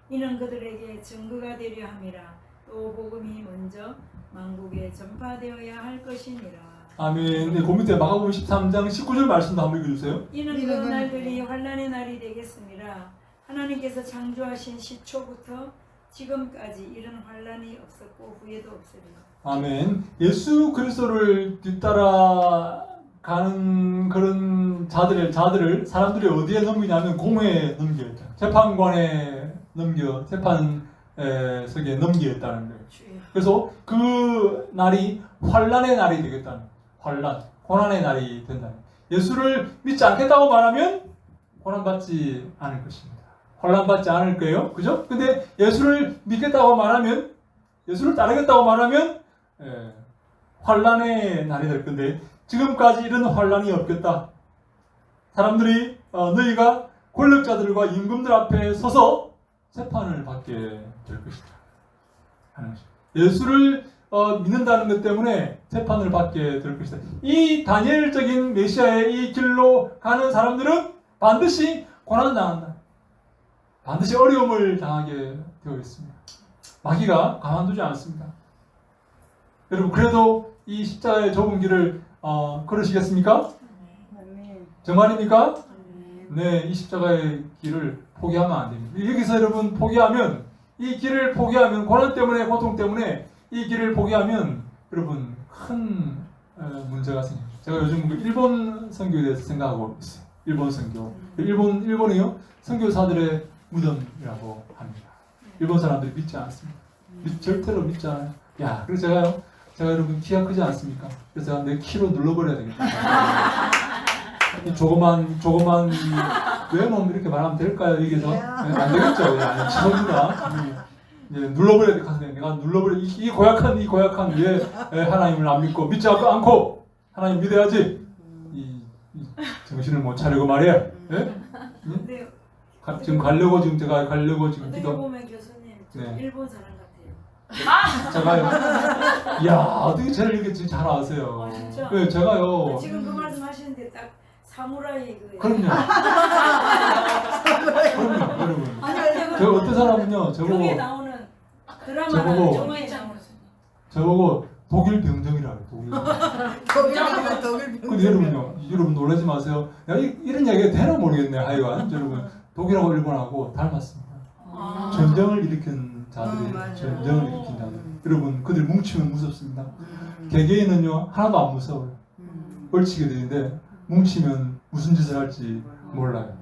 Speaker 2: 이는 그들에게 증거가 되려 함이라. 또 복음이 먼저 만국에 전파되어야 할 것이니라.
Speaker 1: 아멘. 네, 그 밑에 마가복음 13장 19절 말씀도 한번 읽어주세요.
Speaker 2: 이는 그 날들이 환난의 날이 되겠습니다. 하나님께서 창조하신 시초부터 지금까지 이런 환난이 없었고 후에도 없으리라. 아멘.
Speaker 1: 예수 그리스도를 뒤따라 가는 그런 자들을 사람들이 어디에 넘기냐면 공회에 넘겨있다. 재판관에 재판석에 넘기겠다는 거예요. 그래서 그 날이 환난의 날이 되겠다는 거예요. 고난의 날이 된다는 거예요. 예수를 믿지 않겠다고 말하면 고난받지 않을 것입니다. 환난받지 않을 거예요. 그죠? 근데 예수를 믿겠다고 말하면, 예수를 따르겠다고 말하면 환난의 날이 될 건데 지금까지 이런 환난이 없겠다. 사람들이 너희가 권력자들과 임금들 앞에 서서 재판을 받게 될 것이다 하는 것입니다. 예수를 믿는다는 것 때문에 재판을 받게 될 것이다. 이 다니엘적인 메시아의 이 길로 가는 사람들은 반드시 고난당한다. 반드시 어려움을 당하게 되어 있습니다. 마귀가 가만두지 않습니다. 여러분 그래도 이 십자가의 좁은 길을 걸으시겠습니까? 정말입니까? 네, 이 십자가의 길을 포기하면 안 됩니다. 여기서 여러분 포기하면, 이 길을 포기하면, 고난 때문에, 고통 때문에 이 길을 포기하면 여러분 큰 문제가 생깁니다. 제가 요즘 일본 선교에 대해서 생각하고 있어요. 일본 선교. 일본이요 선교사들의 무덤이라고 합니다. 일본 사람들이 믿지 않습니다. 절대로 믿지 않아요. 그래서 제가 여러분 키가 크지 않습니까? 그래서 제가 내 키로 눌러버려야 되겠다. 이 조그만 외모는 이렇게 말하면 될까요? 여기서? 네, 안 되겠죠. 네, 아니, 죄송합니다. 이제 눌러버려야 돼. 가슴에 내가 눌러버려. 이 고약한 왜 하나님을 안 믿고 믿지 않고 하나님 믿어야지. 이 정신을 못 차리고 말이야. 예?
Speaker 2: 근데
Speaker 1: 지금 가려고 제가 가려고 지금
Speaker 2: 어떻게
Speaker 1: 기도.
Speaker 2: 보면 교수님 좀
Speaker 1: 네.
Speaker 2: 일본 사람 같아요.
Speaker 1: 제가요. 야 어떻게 저를 이렇게 잘 아세요?
Speaker 2: 아, 진짜?
Speaker 1: 네, 제가요.
Speaker 2: 지금 그 말씀 하시는데 딱 사무라이 그
Speaker 1: 그럼요. 그럼요, 여러분.
Speaker 2: 아니
Speaker 1: 저 어떤 사람은요,
Speaker 2: 경에 나오는 드라마나
Speaker 1: 저보고-
Speaker 2: 영화에 나오는
Speaker 1: 저보고 독일 병정이라고 해요. 독일. 근데 여러분 놀라지 마세요. 야, 이런 얘기가 되나 모르겠네. 하여간 여러분 독일하고 일본하고 닮았습니다.
Speaker 2: 아.
Speaker 1: 전쟁을 일으킨 자들이
Speaker 3: 맞아요.
Speaker 1: 전쟁을 일으킨 자들. 여러분 그들 뭉치면 무섭습니다. 개개인은요 하나도 안 무서워요. 얽히게 되는데 뭉치면 무슨 짓을 할지 몰라요.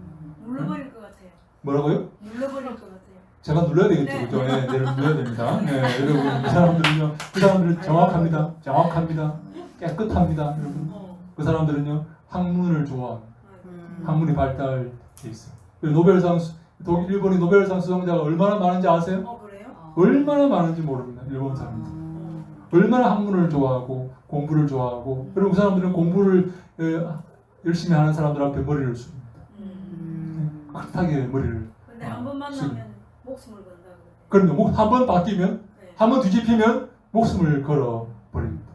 Speaker 2: 눌러버릴 것 같아요.
Speaker 1: 뭐라고요?
Speaker 2: 눌러버릴 것 같아요.
Speaker 1: 제가 눌러야 되겠죠,
Speaker 2: 네.
Speaker 1: 그죠? 네, 내를 눌러야 됩니다. 네, 여러분 그 사람들은 정확합니다, 깨끗합니다, 여러분. 그 사람들은요 학문을 좋아합니다. 학문이 발달돼 있어요. 일본의 노벨상 수상자가 얼마나 많은지 아세요?
Speaker 2: 그래요?
Speaker 1: 얼마나 많은지 모릅니다. 일본 사람들. 얼마나 학문을 좋아하고 공부를 좋아하고 그리고 그 사람들은 공부를 열심히 하는 사람들 앞에 머리를 숙입니다. 깍하게 머리를.
Speaker 2: 근데 한 번 만나면 목숨을 건다고.
Speaker 1: 그럼요. 한 번 바뀌면
Speaker 2: 네.
Speaker 1: 한 번 뒤집히면 목숨을 걸어 버립니다.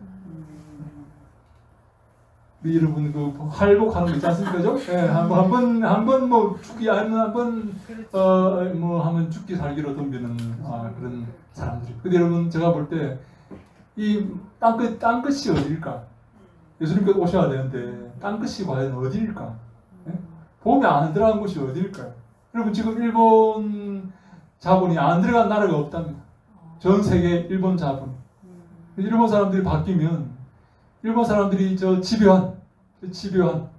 Speaker 1: 여러분 그 할복하는 거 있지 않습니까? 죠? 예, 한번 뭐 죽기 아니면 한번 뭐 하면 죽기 살기로 덤비는 그런 사람들이. 근데 여러분 제가 볼 때 이 땅끝이 어디일까? 예수님께서 오셔야 되는데 땅끝이 과연 어디일까? 예? 보험이 안 들어간 곳이 어디일까요? 여러분 지금 일본 자본이 안 들어간 나라가 없답니다. 전 세계 일본 자본. 일본 사람들이 바뀌면 일본 사람들이 집요한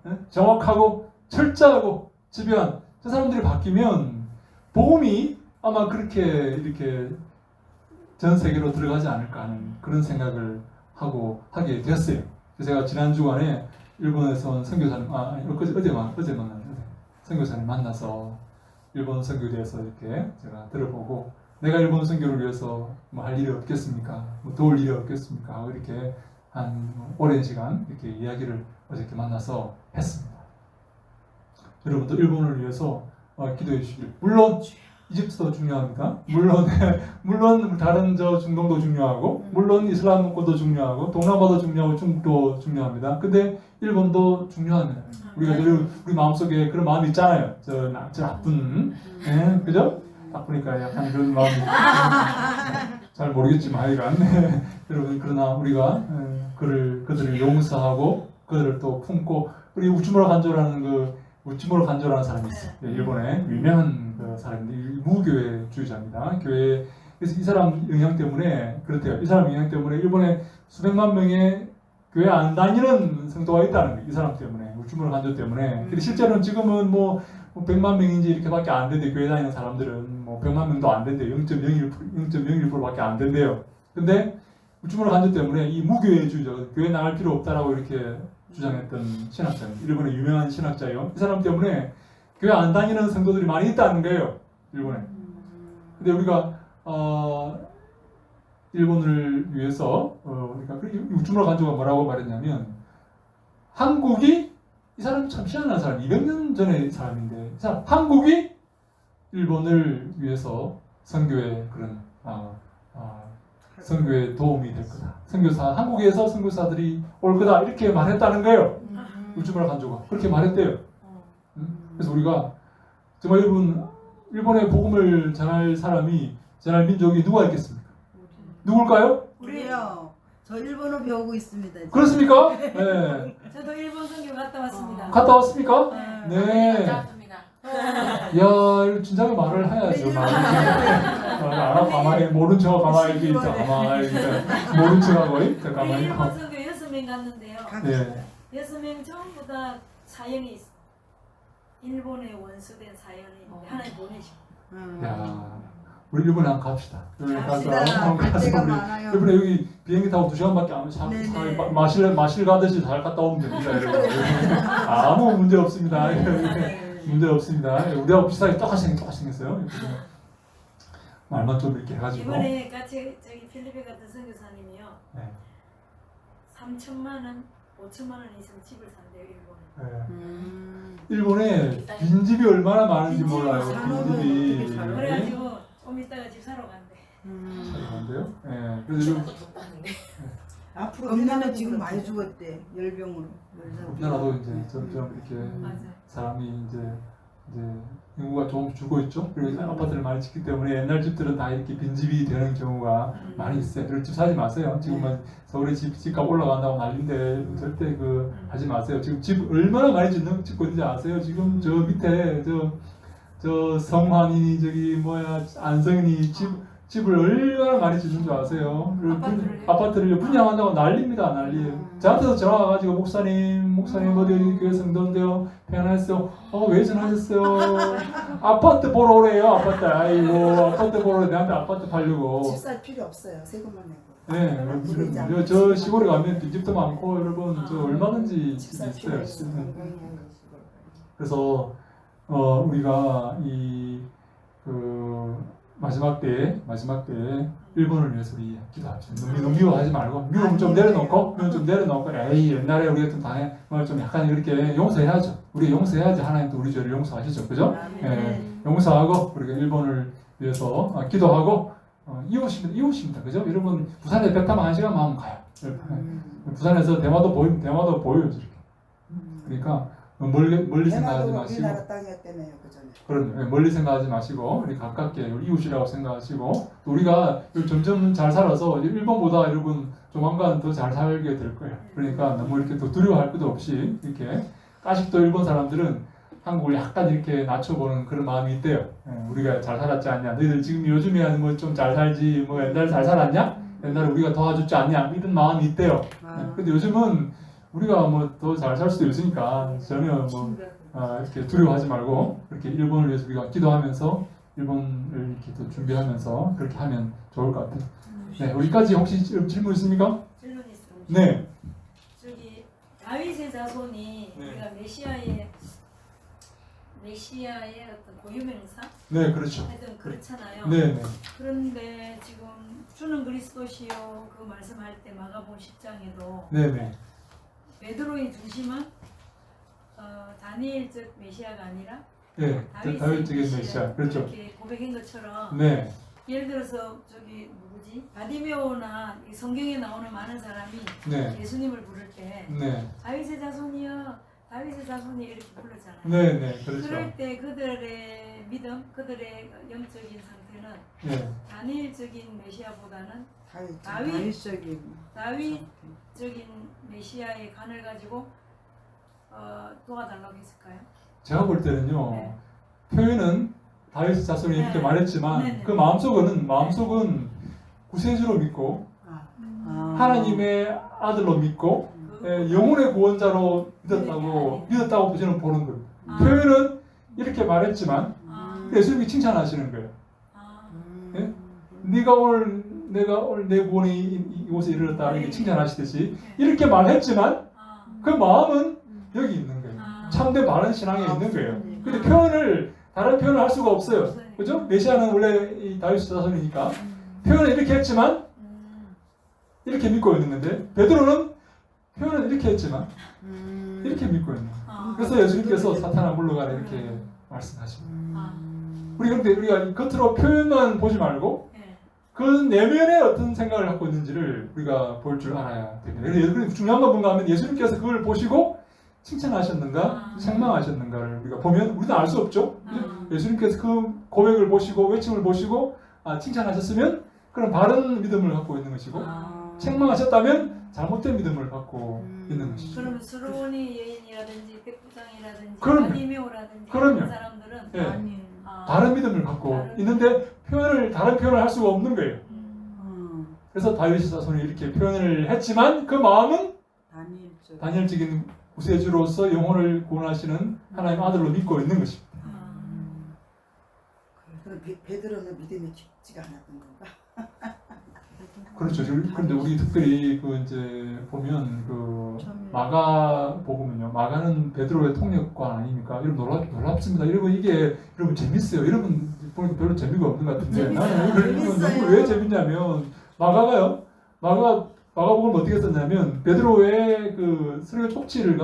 Speaker 1: 예? 정확하고 철저하고 집요한 저 사람들이 바뀌면 복음이 아마 그렇게 이렇게 전 세계로 들어가지 않을까 하는 그런 생각을 하게 되었어요. 그래서 제가 지난 주간에 일본에서 온 선교사님 어제 만났는데 선교사님 만나서 일본 선교에 대해서 이렇게 제가 들어보고 내가 일본 선교를 위해서 뭐 할 일이 없겠습니까? 뭐 도울 일이 없겠습니까? 이렇게 한 오랜 시간 이렇게 이야기를 어저께 만나서 했습니다. 여러분도 일본을 위해서 기도해 주시길. 물론 이집트도 중요합니다. 물론 다른 중동도 중요하고 물론 이슬람권도 중요하고 동남아도 중요하고 중국도 중요합니다. 근데 일본도 중요합니다. 우리가 늘 우리 마음속에 그런 마음이 있잖아요. 저 나쁜 그죠? 나쁘니까 약간 그런 마음이 잘 모르겠지만 하여간 여러분 그러나 우리가 그들을 용서하고 그들을 또 품고 우리 우츠무라 간조라는 사람이 있어요. 일본의 유명한 그 사람인데 무교회주의자입니다. 교회 그래서 이 사람 영향 때문에 그렇대요. 이 사람 영향 때문에 일본에 수백만 명의 교회 안 다니는 성도가 있다는 거예요. 이 사람 때문에 우츠무라 간조 때문에. 근데 실제로는 지금은 뭐 100만 명인지 이렇게밖에 안 된대. 교회 다니는 사람들은 뭐 100만 명도 안 된대요. 0.01%밖에 안 된대요. 근데 우츠무라 간조 때문에 이 무교회주의자가 교회 나갈 필요 없다라고 이렇게 주장했던 신학자입니다. 일본의 유명한 신학자예요. 이 사람 때문에 교회 안 다니는 성도들이 많이 있다는 거예요. 일본에. 근데 우리가 일본을 위해서 그러니까 우츠무라 간조가 뭐라고 말했냐면 한국이 이 사람 참 희한한 사람 200년 전의 사람인데 이 사람 한국이 일본을 위해서 선교에 그런 선교에 도움이 될 거다. 한국에서 선교사들이 올 거다 이렇게 말했다는 거예요. 우츠무라 간조가 그렇게 말했대요. 그래서 우리가 정말 일본의 복음을 전할 민족이 누가 있겠습니까? 누굴까요?
Speaker 3: 우리요. 저 일본어 배우고 있습니다. 지금.
Speaker 1: 그렇습니까? 네.
Speaker 2: 저도 일본 선교 갔다 왔습니다.
Speaker 1: 갔다 왔습니까? 네.
Speaker 4: 맞습니다.
Speaker 1: 야, 진작에 말을 해야죠. 알아 가만히 모른 척 가만히 있다. 가만히 있다. 모른 척하고 있다.
Speaker 2: 우리
Speaker 1: 가만히
Speaker 2: 일본
Speaker 1: 있고.
Speaker 2: 선교 6명 갔는데요.
Speaker 1: 네.
Speaker 2: 6명 전부 다 사연이 있어. 일본에 원수된 사연이 하나님 보내시고.
Speaker 1: 야, 우리 일본에 한번 갑시다. 여기 가서
Speaker 3: 갑시다.
Speaker 1: 한번 가서
Speaker 3: 때가
Speaker 1: 우리
Speaker 3: 많아요.
Speaker 1: 일본에 여기 비행기 타고 2시간밖에 안
Speaker 3: 네네.
Speaker 1: 마실 가듯이 잘 갔다 오면 됩니다. 여러분. 아무 문제 없습니다. 문제 없습니다. 우리하고 비슷하게 똑같이 생겼어요. 말만 좀 이렇게 해가지고.
Speaker 2: 이번에 같이 저기 필리핀 같은 선교사님이요.
Speaker 1: 네.
Speaker 2: 3천만 원, 5천만 원 이상 집을 산대요 일본에.
Speaker 1: 네. 일본에 빈집이 얼마나 많은지
Speaker 3: 빈집이
Speaker 1: 몰라요.
Speaker 3: 사놓으면
Speaker 1: 빈집이.
Speaker 3: 어떻게 살아요?
Speaker 2: 그래가지고 좀 이따가 집 사러 간대.
Speaker 1: 잘한데요? 예. 그래서 좀
Speaker 3: 앞으로 엄마는 지금 많이 죽었대 열병으로.
Speaker 1: 우리나라도 이제 점점 이렇게
Speaker 2: 맞아.
Speaker 1: 사람이 이제 인구가 조금 줄고 있죠. 그리고 아파트를 많이 짓기 때문에 옛날 집들은 다 이렇게 빈집이 되는 경우가 많이 있어요. 그런 집 사지 마세요. 지금은 서울에 집값 올라간다고 난리인데 절대 하지 마세요. 지금 집 얼마나 많이 짓고 있는지 아세요? 지금 저 밑에 저 성환이 저기 안성이 집을 얼마나 많이 짓는 줄 아세요? 그리고 아파트를 분양한다고 난립니다, 난리예요. 저한테도 전화 와가지고 목사님 어디 교회 성도인데요, 편하셨어요? 왜 전화하셨어요? 아파트 보러 오래요, 아파트. 아이고, 아파트 보러 오래. 내한테 아파트 팔려고.
Speaker 4: 집 살 필요 없어요. 세금만
Speaker 1: 네,
Speaker 4: 내고.
Speaker 1: 저 시골에 가면 빈집도 많고 여러분 저 얼마든지
Speaker 4: 집
Speaker 1: 집이
Speaker 4: 살 필요
Speaker 1: 있어요.
Speaker 4: 없어요.
Speaker 1: 그래서 우리가 마지막 때에 일본을 위해서 우리 기도합시다. 너무 미워하지 말고 미움 좀 내려놓고 에이 옛날에 우리가 좀 당해 좀 약간 이렇게 용서해야죠. 우리 용서해야지 하나님도 우리 죄를 용서하시죠, 그죠? 예, 용서하고 우리가 일본을 위해서 기도하고 이웃입니다, 그죠? 여러분 부산에 배 타면 1시간만 하면 가요. 부산에서 대마도 보여요, 저렇게. 그러니까 멀리 생각하지 마시고.
Speaker 4: 우리나라 땅이었다며요, 그 전에.
Speaker 1: 그런 멀리 생각하지 마시고 우리 가깝게 우리 이웃이라고 생각하시고 또 우리가 점점 잘 살아서 일본보다 여러분 조만간 더 잘 살게 될 거예요. 그러니까 너무 이렇게 또 두려워할 것도 없이 이렇게 아직도 일본 사람들은 한국을 약간 이렇게 낮춰보는 그런 마음이 있대요. 우리가 잘 살았지 않냐? 너희들 지금 요즘에 뭐 좀 잘 살지? 뭐 옛날에 잘 살았냐? 옛날에 우리가 도와줬지 않냐? 이런 마음이 있대요. 근데 요즘은 우리가 뭐 더 잘 살 수도 있으니까 전혀 이렇게 두려워하지 말고 그렇게 일본을 위해서 우리가 기도하면서 일본을 이렇게 또 준비하면서 그렇게 하면 좋을 것 같아요. 네, 우리까지 혹시 질문 있습니까?
Speaker 2: 질문 있습니다.
Speaker 1: 네.
Speaker 2: 저기 다윗의 자손이
Speaker 1: 네.
Speaker 2: 우리가 메시아의 어떤 고유명사
Speaker 1: 네, 그렇죠.
Speaker 2: 하여튼 그렇잖아요.
Speaker 1: 네, 네.
Speaker 2: 그런데 지금 주는 그리스도시요 그 말씀할 때 마가복음 10장에도
Speaker 1: 네, 네.
Speaker 2: 베드로의 중심은 다니엘적 메시아가 아니라
Speaker 1: 네, 다윗적인 메시아. 그렇죠.
Speaker 2: 이렇게 고백한 것처럼
Speaker 1: 네.
Speaker 2: 예를 들어서 저기 누구지? 바디메오나 이 성경에 나오는 많은 사람이
Speaker 1: 네.
Speaker 2: 예수님을 부를 때
Speaker 1: 네.
Speaker 2: 다윗의 자손이여 다윗의 자손이 이렇게 불렀잖아요.
Speaker 1: 네, 네. 그렇죠.
Speaker 2: 그럴 때 그들의 믿음, 그들의 영적인 상태는
Speaker 1: 네.
Speaker 2: 다니엘적인 메시아보다는
Speaker 3: 다윗적인
Speaker 2: 다윗적인 메시아의 간을 가지고 도와달라고 했을까요?
Speaker 1: 제가 볼 때는요.
Speaker 2: 네.
Speaker 1: 표현은 다윗 자손이 이렇게
Speaker 2: 네.
Speaker 1: 말했지만
Speaker 2: 네, 네.
Speaker 1: 그 마음속은 구세주로 믿고 하나님의 아들로 믿고 영혼의 구원자로 믿었다고 저는 보는 거예요. 표현은 이렇게 말했지만 예수님이 칭찬하시는 거예요. 예? 내가 오늘 내 구원이 이곳에 이르렀다 이렇게 칭찬하시듯이 이렇게 말했지만 그 마음은 여기 있는 거예요. 참된 바른 신앙에 있는 거예요. 근데 다른 표현을 할 수가 없어요. 그죠? 메시아는 원래 이 다윗 자손이니까 표현을 이렇게 했지만 이렇게 믿고 있는데 베드로는 표현은 이렇게 했지만 이렇게 믿고 있는 거예요. 그래서 예수님께서 사탄아 물러가라 이렇게 말씀하십니다. 우리가 겉으로 표현만 보지 말고 그 내면에 어떤 생각을 갖고 있는지를 우리가 볼 줄 알아야 됩니다. 그래서 중요한 건 뭔가 하면 예수님께서 그걸 보시고 칭찬하셨는가, 책망하셨는가를 우리가 보면 우리는 알 수 없죠. 예수님께서 그 고백을 보시고 외침을 보시고 칭찬하셨으면 그런 바른 믿음을 갖고 있는 것이고 책망하셨다면 잘못된 믿음을 갖고 있는 것이죠.
Speaker 2: 그러면 수로니 여인이라든지 백부장이라든지
Speaker 1: 그럼요.
Speaker 2: 바디메오라든지
Speaker 1: 그럼요.
Speaker 2: 이런 사람들은
Speaker 1: 예. 다른 믿음을 갖고 있는데 다른 표현을 할 수가 없는 거예요. 그래서 다윗의 자손이 이렇게 표현을 했지만 그 마음은 다니엘적인 구세주로서 영혼을 구원하시는 하나님 아들로 믿고 있는 것입니다.
Speaker 4: 그럼 베드로는 믿음이 깊지가 않았던 건가?
Speaker 1: 그렇죠. 그런데 우리 특별히 그 이제 보면 그 마가 복음은요. 마가는 베드로의 통역관 아닙니까? 여러분 놀랍습니다. 여러분 이게 여러분 재밌어요. 여러분 보니까 별로 재미가 없는 것 같은데 나는 왜 재밌냐면 마가복음을 어떻게 썼냐면 베드로의 그 설교 쪽지를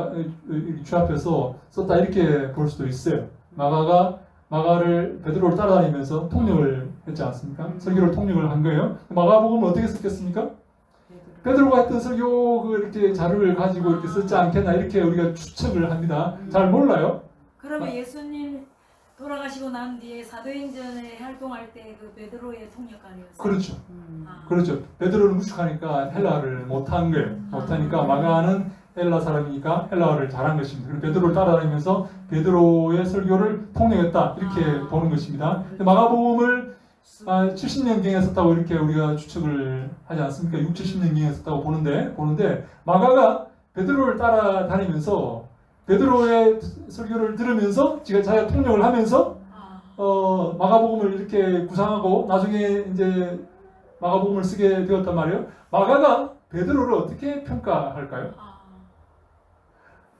Speaker 1: 주합해서 썼다 이렇게 볼 수도 있어요. 마가를 베드로를 따라다니면서 통역을 했지 않습니까? 설교를 통역을 한 거예요. 마가복음은 어떻게 썼겠습니까? 베드로가 했던 설교 그 이렇게 자료를 가지고 이렇게 썼지 않겠나 이렇게 우리가 추측을 합니다. 잘 몰라요.
Speaker 2: 그러면 예수님 돌아가시고 난 뒤에 사도행전에 활동할 때 그 베드로의 통역관이었어요.
Speaker 1: 그렇죠.
Speaker 2: 아.
Speaker 1: 그렇죠. 베드로는 무식하니까 헬라어를 못한 거예요. 못하니까 마가는 헬라 사람이니까 헬라어를 잘한 것입니다. 그리고 베드로를 따라다니면서 베드로의 설교를 통역했다 이렇게 보는 것입니다. 마가복음을 70년경에 썼다고 이렇게 우리가 추측을 하지 않습니까? 6, 70년경에 썼다고 보는데 마가가 베드로를 따라다니면서 베드로의 설교를 들으면서 자기가 통역을 하면서 마가복음을 이렇게 구상하고 나중에 이제 마가복음을 쓰게 되었단 말이에요. 마가가 베드로를 어떻게 평가할까요?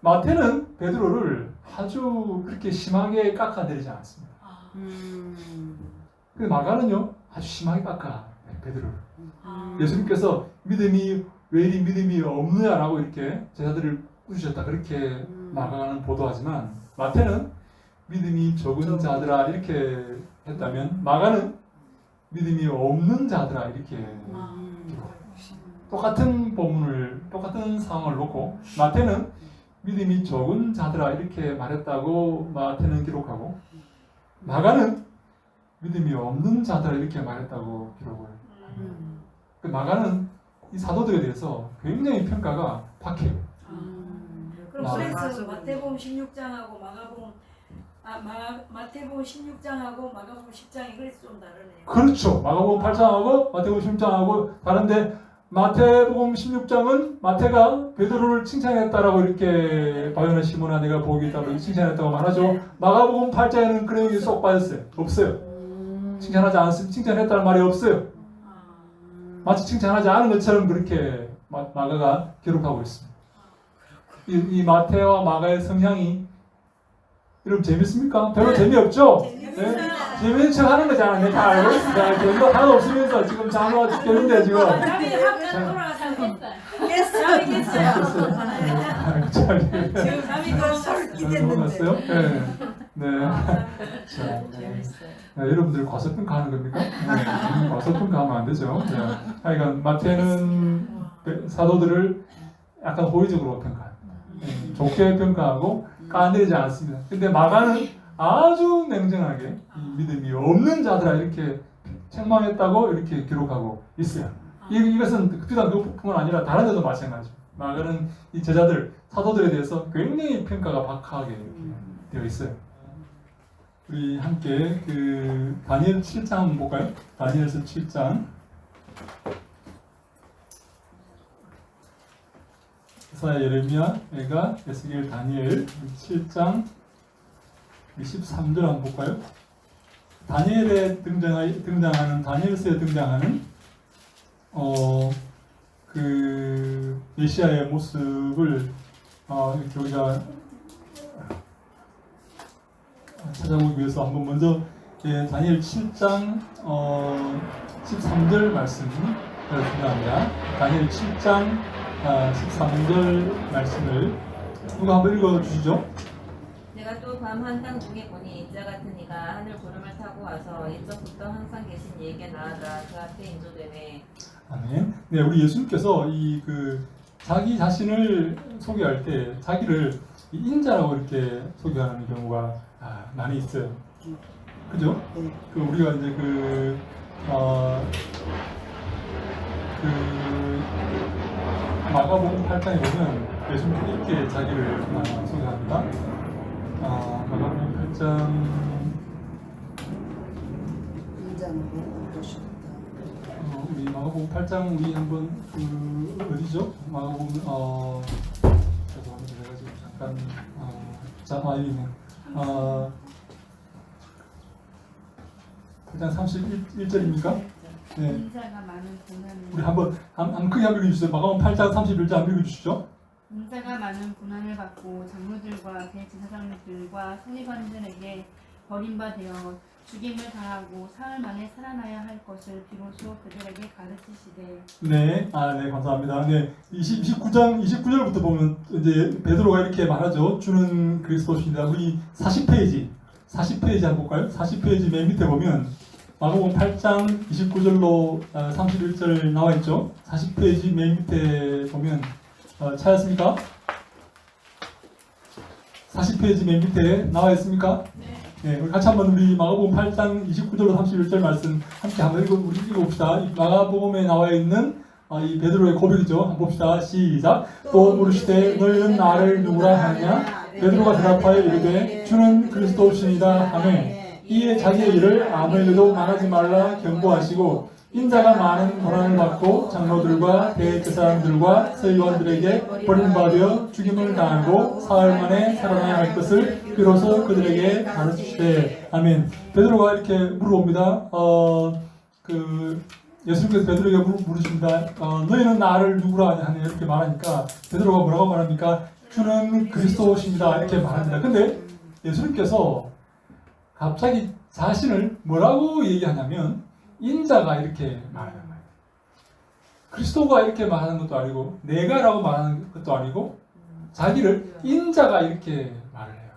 Speaker 1: 마태는 베드로를 아주 그렇게 심하게 깎아내리지 않습니다. 근데 마가는요 아주 심하게 깎아 베드로를. 예수님께서 왜 이리 믿음이 없느냐라고 이렇게 제자들을 꾸짖으셨다 그렇게 마가는 보도하지만 마태는 믿음이 적은 자들아 이렇게 했다면 마가는 믿음이 없는 자들아 이렇게 똑같은 본문을 똑같은 상황을 놓고 마태는 믿음이 적은 자들아 이렇게 말했다고 마태는 기록하고 마가는 믿음이 없는 자들아 이렇게 말했다고 기록을 합니다. 그 마가는 이 사도들에 대해서 굉장히 평가가 박해요.
Speaker 2: 그럼 그래서 마태복음 16장하고 마태복음 16장하고 마가복음 10장이 그래서 좀 다르네요.
Speaker 1: 그렇죠. 마가복음 8장하고 마태복음 16장하고 다른데 마태복음 16장은 마태가 베드로를 칭찬했다라고 이렇게 바요나 시몬아 내가 복이 있다고 칭찬했다고 말하죠. 마가복음 8장에는 그런 얘기 쏙 빠졌어요. 없어요. 칭찬했다는 말이 없어요. 마치 칭찬하지 않은 것처럼 그렇게 마가가 기록하고 있습니다. 이 마태와 마가의 성향이 여러분 재밌습니까? 별로 재미없죠? 네? 재밌는 척 하는 거잖아. 내가 다 알고 있어. 재미도 하나도 없으면서 지금 잠이 죽겠는데 지금.
Speaker 2: 잠이 확 돌아가서 지금 잠이
Speaker 1: 넘어갔어요? 네. 자, 여러분들 과소평가하는 겁니까? 네. 과소평가하면 안 되죠. 네. 하여간 마태는 사도들을 약간 호의적으로 평가합니다. 좋게 평가하고 까내리지 않습니다. 근데 마가는 아주 냉정하게 믿음이 없는 자들아 이렇게 책망했다고 이렇게 기록하고 있어요. 이것은 비단 그뿐만 아니라 다른 데도 마찬가지죠. 마가는 이 제자들, 사도들에 대해서 굉장히 평가가 박하게 이렇게 되어 있어요. 우리 함께 그 다니엘 7장 한번 볼까요? 다니엘서 7장. 이사야, 예레미야, 에가, 에스겔, 다니엘 7장 13절 한번 볼까요? 다니엘에 등장하는 다니엘서에 등장하는 그 메시아의 모습을 이렇게 우리가 찾아보기 위해서 한번 먼저 다니엘 7장 13절 말씀을 준비합니다. 다니엘 7장 13절 말씀을 누가 한번 읽어주시죠.
Speaker 5: 내가 또 밤 한강 중에 보니 인자 같은 이가 하늘 구름을 타고 와서 옛적부터 항상 계신 이에게 나아가 그 앞에 인도되네.
Speaker 1: 아멘. 네, 우리 예수님께서 자기 자신을 소개할 때 자기를 인자라고 이렇게 소개하는 경우가 많이 있어요. 그죠? 그 우리가 이제 마가복음 8장에 보면 예수님께서 이렇게 자기를 소개합니다. 마가복음 8장 우리 마가복음 8장 우리 한번 어디죠? 마가복음 죄송합니다. 제가 지금 잠깐 여기네. 8장 31절입니까? 네.
Speaker 6: 인자가 많은 고난을
Speaker 1: 우리 한번 크게 한번 읽어주세요. 마가복음 8장 31절 한번 읽어주시죠.
Speaker 6: 인자가 많은 고난을 받고 장로들과 대제사장들과 서기관들에게 버림받아 죽임을 당하고 사흘 만에 살아나야 할 것을 비로소 그들에게 가르치시되.
Speaker 1: 네, 네, 감사합니다. 네, 29절부터 보면 이제 베드로가 이렇게 말하죠. 주는 그리스도십니다. 우리 40페이지 한번 볼까요? 40페이지 맨 밑에 보면 마가복음 8장 29절로 31절 나와 있죠. 40페이지 맨 밑에 보면 찾았습니까? 40페이지 맨 밑에 나와 있습니까? 네, 우리 같이 한번 우리 마가복음 8장 29절로 31절 말씀 함께 한번 읽어봅시다. 이 마가복음에 나와 있는 이 베드로의 고백이죠. 한번 봅시다. 시작. 또 물으시되 너희는 나를 누구라 하냐? 베드로가 대답하여 이르되 주는 그리스도시니라 하매 이에 자기의 일을 아무에게도 말하지 말라 경고하시고 인자가 많은 고난을 받고 장로들과 대제사장들과 서기관들에게 버림받아 죽임을 당하고 사흘 만에 살아나야 할 것을 비로소 그들에게 가르치시되. 아멘. 베드로가 이렇게 물어봅니다. 예수님께서 베드로에게 물으십니다. 너희는 나를 누구라 하냐 이렇게 말하니까 베드로가 뭐라고 말합니까? 주는 그리스도십니다 이렇게 말합니다. 근데 예수님께서 갑자기 자신을 뭐라고 얘기하냐면 인자가 이렇게 말하는 거예요. 그리스도가 이렇게 말하는 것도 아니고 내가라고 말하는 것도 아니고 자기를 인자가 이렇게 말을 해요.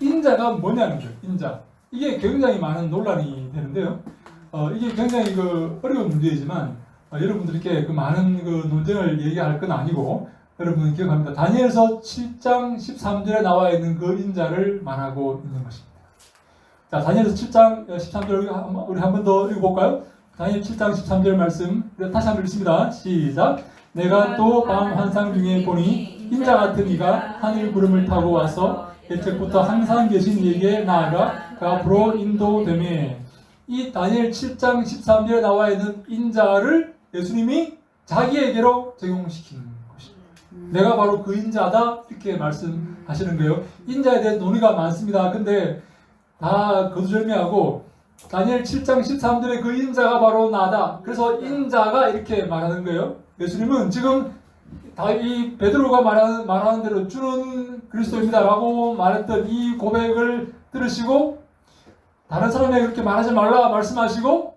Speaker 1: 인자가 뭐냐는 거예요. 인자. 이게 굉장히 많은 논란이 되는데요. 이게 굉장히 어려운 문제이지만 여러분들께 그 많은 논쟁을 얘기할 건 아니고 여러분은 기억합니다. 다니엘서 7장 13절에 나와 있는 그 인자를 말하고 있는 것입니다. 자, 다니엘서 7장 13절 우리 한 번 더 읽어볼까요? 다니엘 7장 13절 말씀 다시 한번 읽습니다. 시작. 내가 또 밤 환상 중에 보니 인자 같은 이가 하늘 구름을 타고 와서 예측부터 항상 계신 이에게 나아가 그 앞으로 인도되매. 이 다니엘 7장 13절에 나와 있는 인자를 예수님이 자기에게로 적용시키는 것입니다. 내가 바로 그 인자다 이렇게 말씀하시는 거예요. 인자에 대한 논의가 많습니다. 근데 다 거두절미하고 다니엘 7장 13절에 그 인자가 바로 나다. 그래서 인자가 이렇게 말하는 거예요. 예수님은 지금 이 베드로가 말하는 대로 주는 그리스도입니다 라고 말했던 이 고백을 들으시고 다른 사람에게 그렇게 말하지 말라 말씀하시고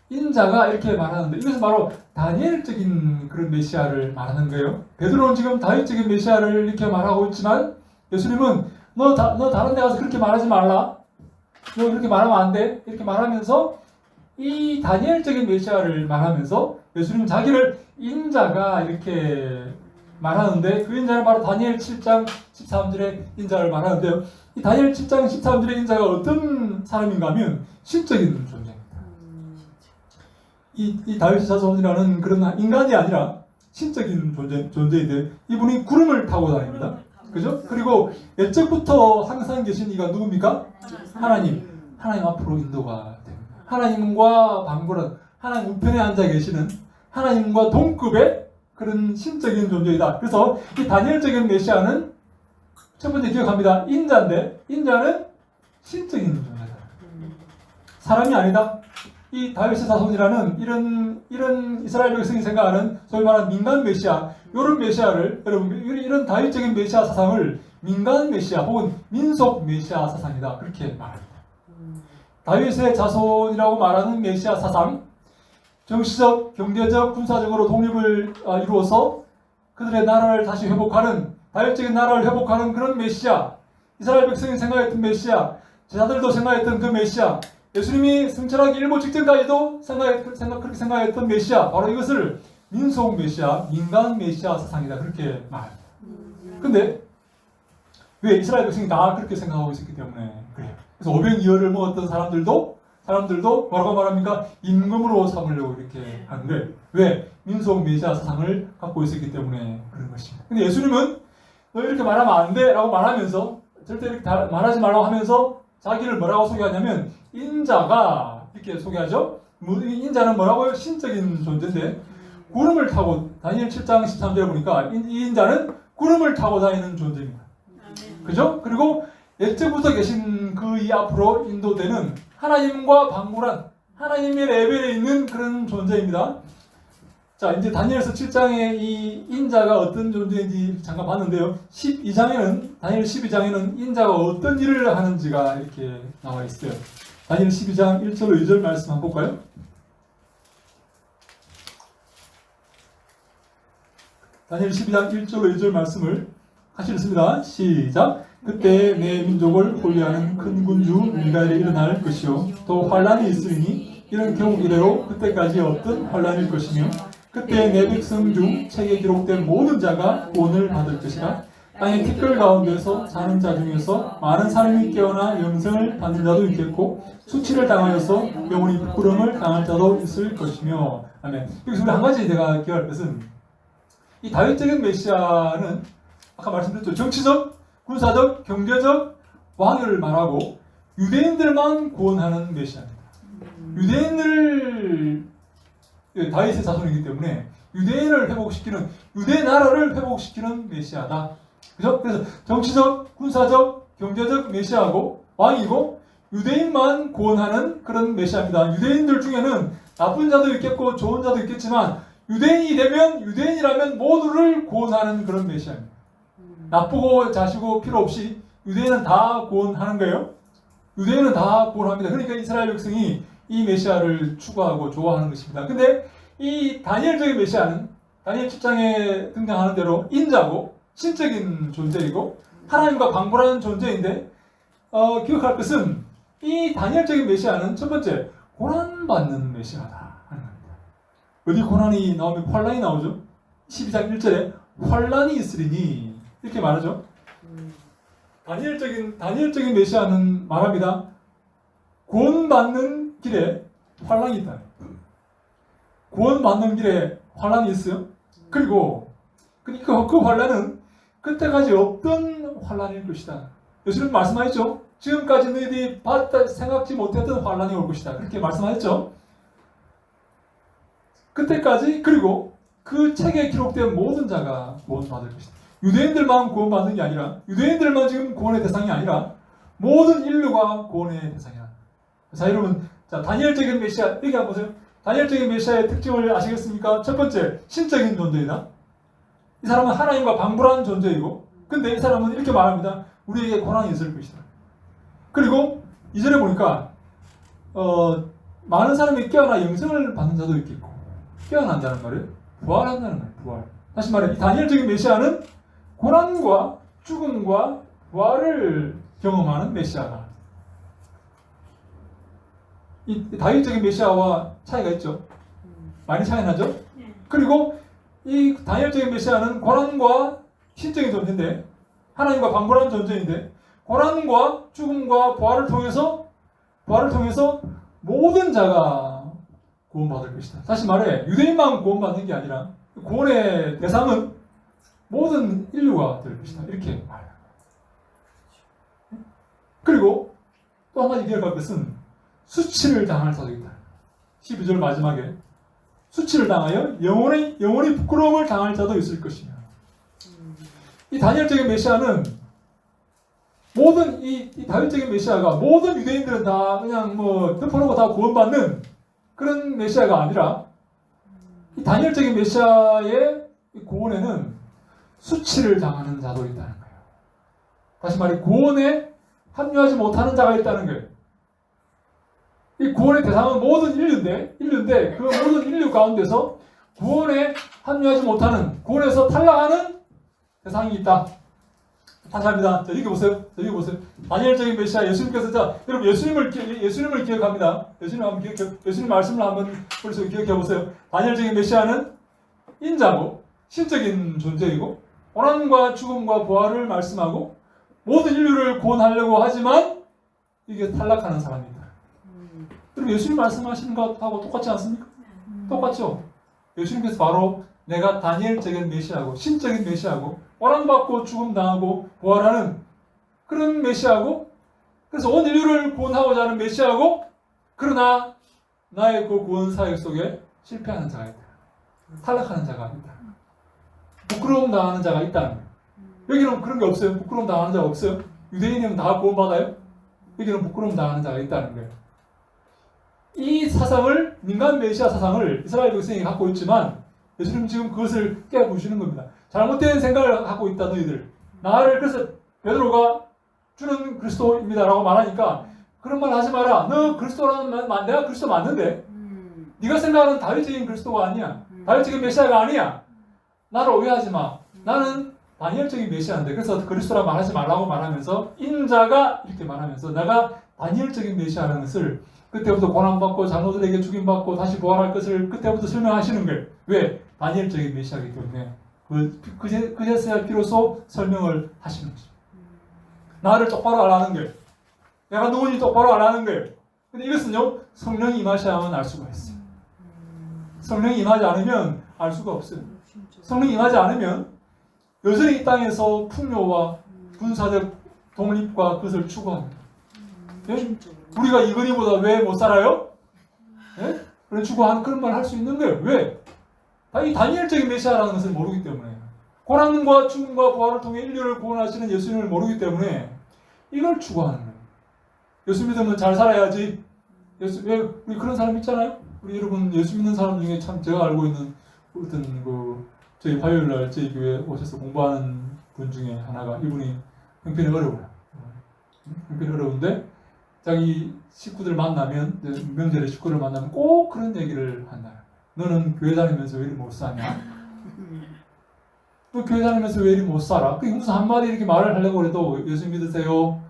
Speaker 1: 인자가 이렇게 말하는데 이것은 바로 다니엘적인 그런 메시아를 말하는 거예요. 베드로는 지금 다윗적인 메시아를 이렇게 말하고 있지만 예수님은 너 다른 데 가서 그렇게 말하지 말라. 너 그렇게 말하면 안 돼. 이렇게 말하면서 이 다니엘적인 메시아를 말하면서 예수님은 자기를 인자가 이렇게 말하는데 그 인자는 바로 다니엘 7장 13절의 인자를 말하는데요. 이 다니엘 7장 13절의 인자가 어떤 사람인가 하면 신적인 존재입니다. 이 다윗의 자손이라는 그런 인간이 아니라 신적인 존재인데 이분이 구름을 타고 다닙니다. 그죠? 그리고 예적부터 항상 계신 이가 누굽니까? 하나님 앞으로 인도가 됩니다. 하나님과 방불한 하나님 우편에 앉아 계시는 하나님과 동급의 그런 신적인 존재이다. 그래서 이 다니엘적인 메시아는 첫 번째 기억합니다. 인자인데 인자는 신적인 존재다. 사람이 아니다. 이 다윗의 자손이라는 이런 이스라엘 백성이 생각하는 소위 말하는 민간 메시아, 이런 메시아를 여러분 이런 다윗적인 메시아 사상을 민간 메시아 혹은 민속 메시아 사상이다 그렇게 말합니다. 다윗의 자손이라고 말하는 메시아 사상, 정치적, 경제적, 군사적으로 독립을 이루어서 그들의 나라를 다시 회복하는 다윗적인 나라를 회복하는 그런 메시아, 이스라엘 백성이 생각했던 메시아, 제자들도 생각했던 그 메시아, 예수님이 승천하기 일보 직전까지도 그렇게 생각했던 메시아, 바로 이것을 민속 메시아, 민간 메시아 사상이다 그렇게 말합니다. 근데 왜 이스라엘 백성이 다 그렇게 생각하고 있었기 때문에 그래요. 그래서 500이어를 먹었던 사람들도 뭐라고 말합니까? 임금으로 삼으려고 이렇게 하는데 왜? 민속 메시아 사상을 갖고 있었기 때문에 그런 것입니다. 근데 예수님은 너 이렇게 말하면 안 돼 라고 말하면서 절대 이렇게 말하지 말라고 하면서 자기를 뭐라고 소개하냐면 인자가 이렇게 소개하죠. 인자는 뭐라고요? 신적인 존재인데 구름을 타고 다니엘 7장 13절에 보니까 이 인자는 구름을 타고 다니는 존재입니다. 그죠? 그리고 예적부터 계신 그 이 앞으로 인도되는 하나님과 방불한 하나님의 레벨에 있는 그런 존재입니다. 자, 이제 다니엘서 7장에 이 인자가 어떤 존재인지 잠깐 봤는데요. 12장에는 다니엘 12장에는 인자가 어떤 일을 하는지가 이렇게 나와 있어요. 다니엘 12장 1절로 2절 말씀 한번 볼까요? 다니엘 12장 1절로 2절 말씀을 같이 읽습니다. 시작. 그때 내 민족을 홀리하는 큰 군주 미가엘이 일어날 것이요 또 환란이 있으리니 이런 경우 이래로 그때까지 없던 환란일 것이며 그때 내 백성 중 책에 기록된 모든 자가 구원을 받을 것이라. 땅의 티끌 가운데서 사는 자 중에서 많은 사람이 깨어나 영생을 받는 자도 있겠고 수치를 당하여서 영원히 부끄러움을 당할 자도 있을 것이며. 아멘. 여기서 우리 한 가지 제가 기억할 것은 이 다윗적인 메시아는 아까 말씀드렸죠. 정치적, 군사적, 경제적 왕위를 말하고 유대인들만 구원하는 메시아입니다. 유대인들 다윗의 자손이기 때문에 유대인을 회복시키는 유대 나라를 회복시키는 메시아다. 그죠? 그래서 정치적, 군사적, 경제적 메시아고 왕이고 유대인만 구원하는 그런 메시아입니다. 유대인들 중에는 나쁜 자도 있겠고 좋은 자도 있겠지만 유대인이 되면 유대인이라면 모두를 구원하는 그런 메시아입니다. 나쁘고 자시고 필요 없이 유대인은 다 구원하는 거예요. 유대인은 다 구원합니다. 그러니까 이스라엘 백성이 이 메시아를 추구하고 좋아하는 것입니다. 근데 이 다니엘적인 메시아는 다니엘 7장에 등장하는 대로 인자고 신적인 존재이고 하나님과 방불하는 존재인데 기억할 것은 이 다니엘적인 메시아는 첫 번째 고난받는 메시아다 하는 겁니다. 어디 고난이 나오면 환란이 나오죠. 12장 1절에 환란이 있으리니 이렇게 말하죠. 다니엘적인 메시아는 말합니다. 구원받는 길에 환란이 있다. 구원받는 길에 환란이 있어요. 그리고 그 환란은 그때까지 없던 환란일 것이다. 예수님 말씀하셨죠. 지금까지 너희들이 생각지 못했던 환란이 올 것이다. 그렇게 말씀하셨죠. 그때까지 그리고 그 책에 기록된 모든 자가 구원받을 것이다. 유대인들만 구원받는 게 아니라 유대인들만 지금 구원의 대상이 아니라 모든 인류가 구원의 대상이다. 자, 여러분, 자, 다니엘적인 메시아 여기 한번 보세요. 다니엘적인 메시아의 특징을 아시겠습니까? 첫 번째, 신적인 존재이다. 이 사람은 하나님과 방불한 존재이고, 근데 이 사람은 이렇게 말합니다. 우리에게 고난이 있을 것이다. 그리고 이전에 보니까 많은 사람이 깨어나 영생을 받는 자도 있겠고, 깨어난다는 말이에요. 부활한다는 말이에요. 부활. 다시 말해, 이 다니엘적인 메시아는 고난과 죽음과 부활을 경험하는 메시아다. 이 다윗적인 메시아와 차이가 있죠. 많이 차이 나죠. 그리고 이 다니엘적인 메시아는 고난과 신적인 존재인데 하나님과 방불한 존재인데 고난과 죽음과 부활을 통해서 모든 자가 구원받을 것이다. 다시 말해 유대인만 구원받는 게 아니라 구원의 대상은 모든 인류가 될 것이다. 이렇게 말해요. 그리고 또 한 가지 기억할 것은 수치를 당할 자도 있다. 12절 마지막에 수치를 당하여 영원히 부끄러움을 당할 자도 있을 것이며. 이 다니엘적인 메시아는 모든 이 다윗적인 메시아가 모든 유대인들은 다 그냥 뭐 덮어놓고 다 구원받는 그런 메시아가 아니라 이 다니엘적인 메시아의 구원에는 수치를 당하는 자도 있다는 거예요. 다시 말해 구원에 합류하지 못하는 자가 있다는 거예요. 이 구원의 대상은 모든 인류인데 그 모든 인류 가운데서 구원에 합류하지 못하는 구원에서 탈락하는 대상이 있다. 다시 합니다. 자, 여기 보세요. 다니엘적인 메시아 예수님께서 자 여러분 예수님을 기억합니다. 예수님 말씀을 한번 머릿속에 기억해 보세요. 다니엘적인 메시아는 인자고 신적인 존재이고 고난과 죽음과 부활을 말씀하고 모든 인류를 구원하려고 하지만 이게 탈락하는 사람입니다. 그럼 예수님 말씀하시는 것하고 똑같지 않습니까? 똑같죠? 예수님께서 바로 내가 다니엘적인 메시아고 신적인 메시아고 고난받고 죽음당하고 부활하는 그런 메시아고 그래서 온 인류를 구원하고자 하는 메시아고 그러나 나의 그 구원 사역 속에 실패하는 자가 있다. 탈락하는 자가 있다. 부끄러움 당하는 자가 있다는 거예요. 여기는 그런 게 없어요. 부끄러움 당하는 자가 없어요. 유대인이면 다 구원받아요. 여기는 부끄러움 당하는 자가 있다는 거예요. 이 사상을, 민간 메시아 사상을 이스라엘 백성이 갖고 있지만 예수님 지금 그것을 깨부시는 겁니다. 잘못된 생각을 갖고 있다 너희들. 나를 그래서 베드로가 주는 그리스도입니다라고 말하니까 그런 말 하지 마라. 너 그리스도라는 말, 내가 그리스도 맞는데 네가 생각하는 다윗적인 그리스도가 아니야. 다윗적인 메시아가 아니야. 나를 오해하지 마. 나는 다니엘적인 메시아인데 그래서 그리스도라 말하지 말라고 말하면서 인자가 이렇게 말하면서 내가 다니엘적인 메시아라는 것을 그때부터 고난받고 장로들에게 죽임받고 다시 부활할 것을 그때부터 설명하시는 거예요. 왜? 다니엘적인 메시아이기 때문에 그제서야 비로소 설명을 하시는 거죠. 나를 똑바로 알아는 거예요. 내가 누군지 똑바로 알아는 거예요. 근데 이것은요 성령이 임하셔야만 알 수가 있어요. 성령이 임하지 않으면 알 수가 없어요. 성령이 임하지 않으면 여전히 이 땅에서 풍요와 군사적 독립과 그것을 추구합니다. 예? 우리가 이건희보다 왜 못 살아요? 예? 그런 추구하는 그런 말 할 수 있는 거예요. 왜? 이 다니엘적인 메시아라는 것을 모르기 때문에 고난과 죽음과 부활을 통해 인류를 구원하시는 예수님을 모르기 때문에 이걸 추구하는 거예요. 예수 믿으면 잘 살아야지. 왜 우리 그런 사람 있잖아요. 우리 여러분 예수 믿는 사람 중에 참 제가 알고 있는 어떤 저희 화요일날 저희 교회 오셔서 공부하는 분 중에 하나가 이분이 형편이 어려워요. 형편이 어려운데 자기 식구들 만나면 명절에 식구를 만나면 꼭 그런 얘기를 한다. 너는 교회 다니면서 왜 이리 못 사냐? 너 교회 다니면서 왜 이리 못 살아? 그게 무슨 한마디 이렇게 말을 하려고 해도 예수 믿으세요?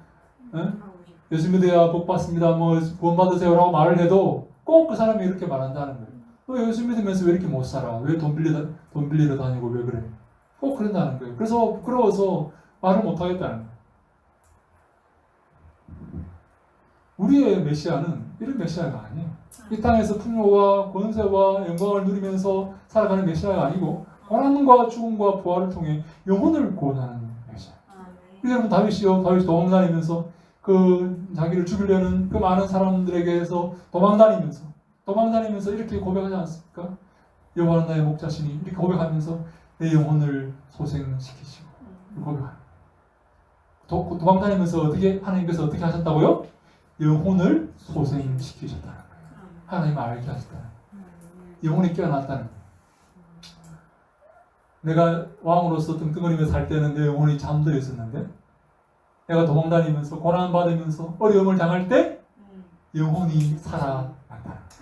Speaker 1: 예수 믿어야 복 받습니다. 뭐 구원 받으세요라고 말을 해도 꼭 그 사람이 이렇게 말한다는 거예요. 너 예수 믿으면서 왜 이렇게 못 살아? 왜 돈 빌리러 다니고 왜 그래? 꼭 그런다는 거예요. 그래서 부끄러워서 말을 못 하겠다는 거예요. 우리의 메시아는 이런 메시아가 아니에요. 이 땅에서 풍요와 권세와 영광을 누리면서 살아가는 메시아가 아니고 고난과 죽음과 부활을 통해 영혼을 구원하는 메시아. 여러분 다윗이요, 다윗이 도망다니면서 그 자기를 죽이려는 그 많은 사람들에게서 도망다니면서 이렇게 고백하지 않습니까? 여호와는 나의 목자시니 이렇게 고백하면서 내 영혼을 소생시키시고 고백합니다. 도망다니면서 어떻게 하나님께서 어떻게 하셨다고요? 영혼을 소생시키셨다는 거예요. 하나님을 알게 하셨다는 거예요. 영혼이 깨어났다는 거예요. 내가 왕으로서 뚱뚱거리며 살 때는 내 영혼이 잠들어 있었는데 내가 도망다니면서 고난받으면서 어려움을 당할 때 영혼이 살아났다.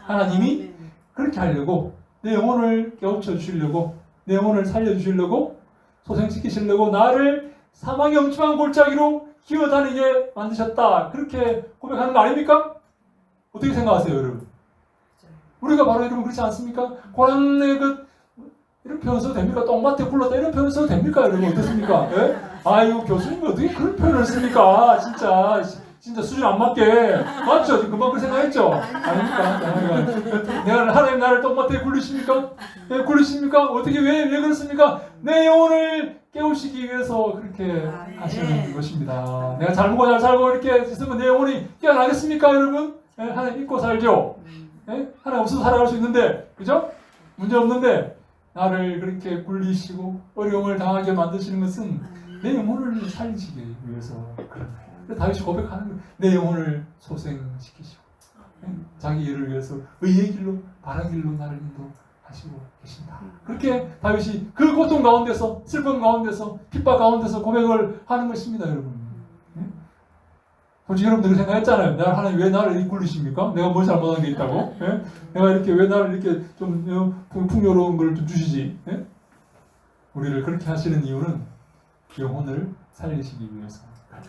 Speaker 1: 하나님이 그렇게 하려고 내 영혼을 깨우쳐 주시려고 내 영혼을 살려주시려고 소생시키시려고 나를 사망의 엄침한 골짜기로 기어다니게 만드셨다. 그렇게 고백하는 거 아닙니까? 어떻게 생각하세요, 여러분? 우리가 바로 여러분 그렇지 않습니까? 고난의 이런 표현 써도 됩니까? 똥밭에 굴렀다 이런 표현 써도 됩니까? 여러분 어떻습니까? 예? 아이고 교수님이 어떻게 그런 표현을 씁니까? 진짜 수준 안 맞게 맞죠? 지금 금방 그 생각했죠? 아닙니까? 내가 하나님 나를 똥밭에 굴리십니까? 예, 굴리십니까? 어떻게 왜 그렇습니까? 내 영혼을 깨우시기 위해서 그렇게 하시는 것입니다. 내가 잘 먹고 잘 살고 이렇게 있으면 내 영혼이 깨어나겠습니까, 여러분? 예, 하나님 믿고 살죠? 예? 하나님 없어서 살아갈 수 있는데, 그죠? 문제 없는데 나를 그렇게 굴리시고 어려움을 당하게 만드시는 것은 내 영혼을 살리시기 위해서 그런 거예요. 다윗이 고백하는 거예요. 내 영혼을 소생시키시고 자기 일을 위해서 의의 길로 바른 길로 나를 인도하시고 계신다. 그렇게 다윗이 그 고통 가운데서 슬픔 가운데서 핍박 가운데서 고백을 하는 것입니다, 여러분. 솔직히 여러분들이 생각했잖아요. 하나님 왜 나를 이렇게 굴리십니까? 내가 뭘 잘못한 게 있다고? 예? 내가 이렇게 왜 나를 이렇게 좀 풍요로운 걸 좀 주시지? 예? 우리를 그렇게 하시는 이유는 영혼을 살리시기 위해서,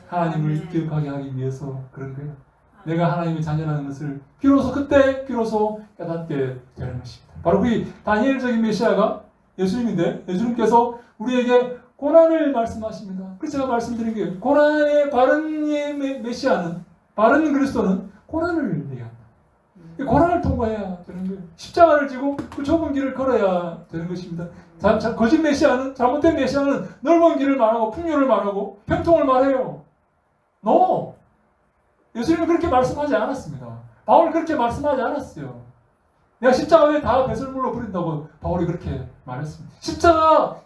Speaker 1: 하나님을 기억하게 하기 위해서 그런 거예요. 내가 하나님의 자녀라는 것을 비로소 깨닫게 되는 것입니다. 바로 그 다니엘적인 메시아가 예수님인데 예수님께서 우리에게 고난을 말씀하십니다. 그래서 제가 말씀드린 게 고난의 바른 메시아는, 바른 그리스도는 고난을 얘기합니다. 고난을 통과해야 되는 거예요. 십자가를 지고 그 좁은 길을 걸어야 되는 것입니다. 거짓 메시아는, 잘못된 메시아는 넓은 길을 말하고 풍요를 말하고 형통을 말해요. No! 예수님은 그렇게 말씀하지 않았습니다. 바울은 그렇게 말씀하지 않았어요. 내가 십자가에 다 배설물로 버린다고 바울이 그렇게 말했습니다. 십자가